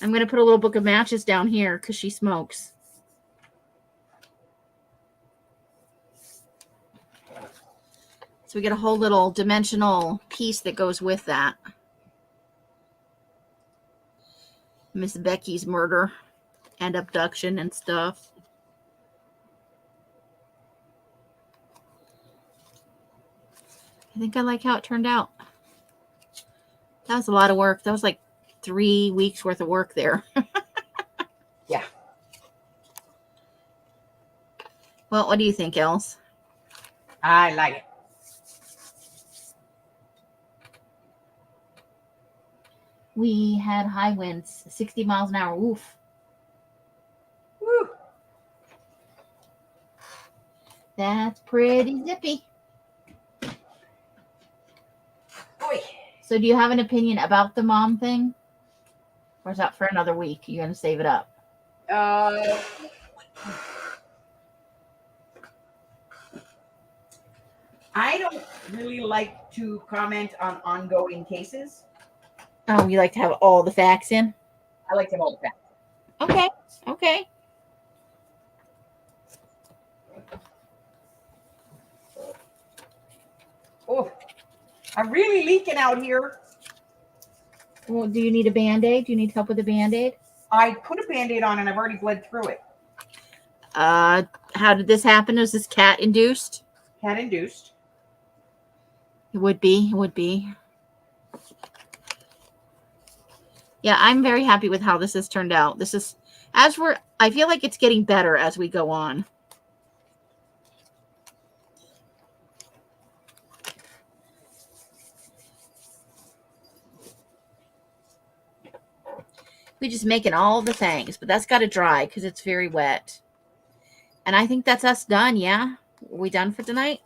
I'm going to put a little book of matches down here because she smokes. So we get a whole little dimensional piece that goes with that. Miss Becky's murder and abduction and stuff. I think I like how it turned out. That was a lot of work. That was like 3 weeks worth of work there. Yeah. Well, what do you think, Els? I like it. We had high winds, 60 miles an hour. Oof. Woo. That's pretty zippy. Boy. So do you have an opinion about the mom thing? Or is that for another week? You're going to save it up? I don't really like to comment on ongoing cases. Oh, you like to have all the facts in? I like to have all the facts. Okay. Okay. Oh, I'm really leaking out here. Well, do you need a Band-Aid? Do you need help with a Band-Aid? I put a Band-Aid on and I've already bled through it. How did this happen? Was this cat induced? Cat induced. It would be. It would be. Yeah, I'm very happy with how this has turned out. This is, I feel like it's getting better as we go on. We're just making all the things, but that's got to dry because it's very wet. And I think that's us done, yeah? Are we done for tonight?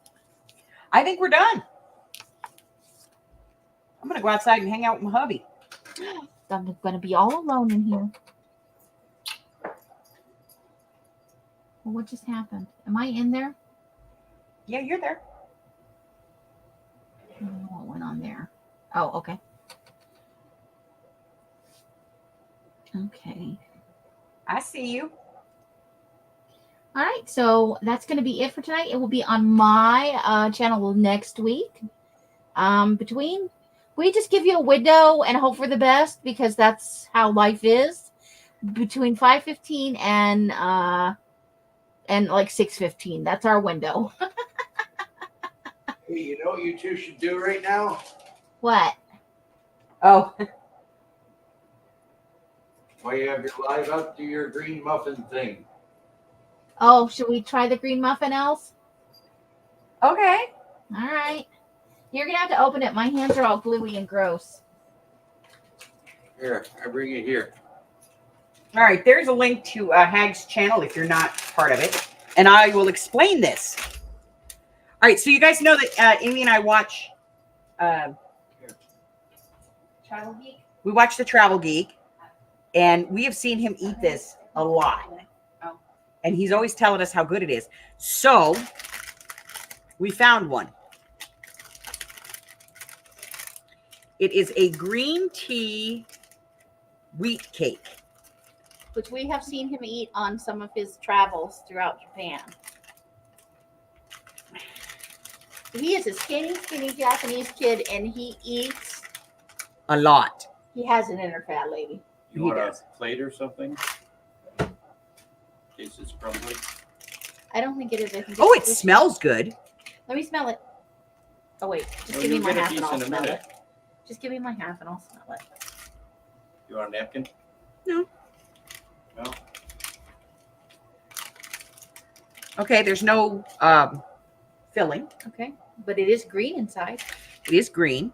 I think we're done. I'm going to go outside and hang out with my hubby. I'm going to be all alone in here. Well, what just happened? Am I in there? Yeah, you're there. I don't know what went on there. Oh, okay. Okay. I see you. All right, so that's going to be it for tonight. It will be on my channel next week. We just give you a window and hope for the best because that's how life is. Between 5:15 and like 6:15. That's our window. Hey, you know what you two should do right now? What? Oh, While you have your live up, do your green muffin thing. Oh, should we try the green muffin, Els? okay. All right. You're going to have to open it. My hands are all gluey and gross. Here, I bring it here. All right, there's a link to Hag's channel if you're not part of it. And I will explain this. All right, so you guys know that Amy and I watch... Travel Geek? we watch The Travel Geek. And we have seen him eat this a lot. Oh. And he's always telling us how good it is. So, we found one. It is a green tea wheat cake. Which we have seen him eat on some of his travels throughout Japan. He is a skinny, skinny Japanese kid, and he eats. A lot. He has an inner fat lady. You He want does. a plate or something? In case it's crumbly. I don't think it is. I think Oh, it it's- smells good. Let me smell it. Oh, wait. Just Well, give me you'll my get a half and piece I'll in a smell minute. it. Just give me my half and I'll smell it. You want a napkin? No. No? Okay, there's no filling. Okay. But it is green inside. It is green.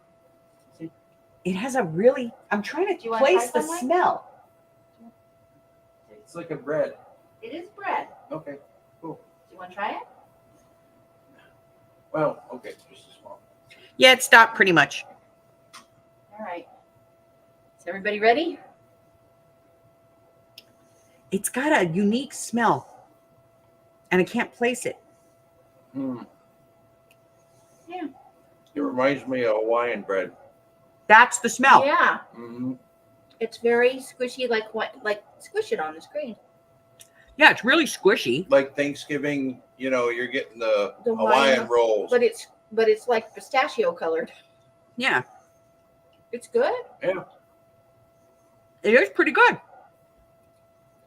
It has a really, I'm trying Do to you wanna place try the some, Mike? smell. It's like a bread. It is bread. Okay. Do you want to try it? Well, okay, just a small. Yeah, it stopped pretty much. All right. Is everybody ready? It's got a unique smell. And I can't place it. Mm. Yeah. It reminds me of Hawaiian bread. That's the smell. Yeah. Mm-hmm. It's very squishy, like squish it on the screen. Yeah, it's really squishy. Like Thanksgiving, you know, you're getting the The Hawaiian Hawaiian- rolls. But it's like pistachio colored. Yeah, It's good. Yeah, it is pretty good.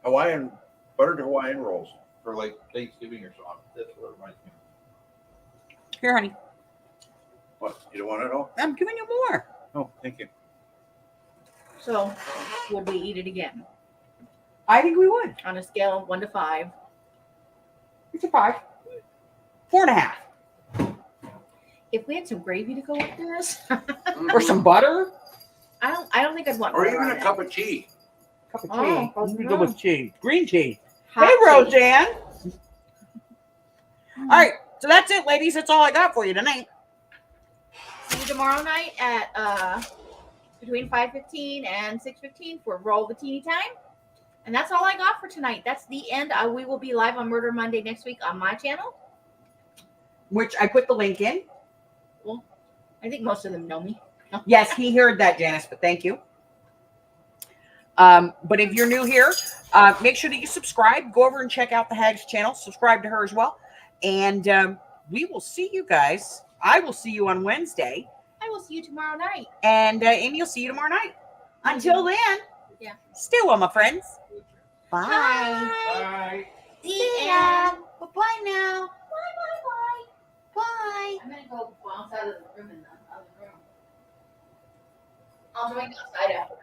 buttered Hawaiian rolls for like Thanksgiving or something. That's what it reminds me of. Here, honey. What? You don't want it all? I'm giving you more. Oh, thank you. So, would we eat it again? I think we would. On a scale of 1 to 5. It's a 5. 4.5. If we had some gravy to go with this, Or some butter. I don't think I'd want Or butter even on a it. cup of tea. Cup of tea. Oh, I'm gonna go with tea. Green tea. Hot Hey, tea. Roseanne. All right. So that's it, ladies. That's all I got for you tonight. See you tomorrow night at between 5:15 and 6:15 for Roll the Teeny Time. And that's all I got for tonight. That's the end. We will be live on Murder Monday next week on my channel. Which I put the link in. Well, I think most of them know me. Yes, he heard that, Janice, but thank you. But if you're new here, make sure that you subscribe. Go over and check out the Hag's channel. Subscribe to her as well. And we will see you guys. I will see you on Wednesday. I will see you tomorrow night. And Amy will see you tomorrow night. Until then, yeah. Stay well, my friends. Bye. Bye. See ya. Bye-bye now. Bye. Bye. I'm going to go bounce out of the room in the other room. I'll join you outside after.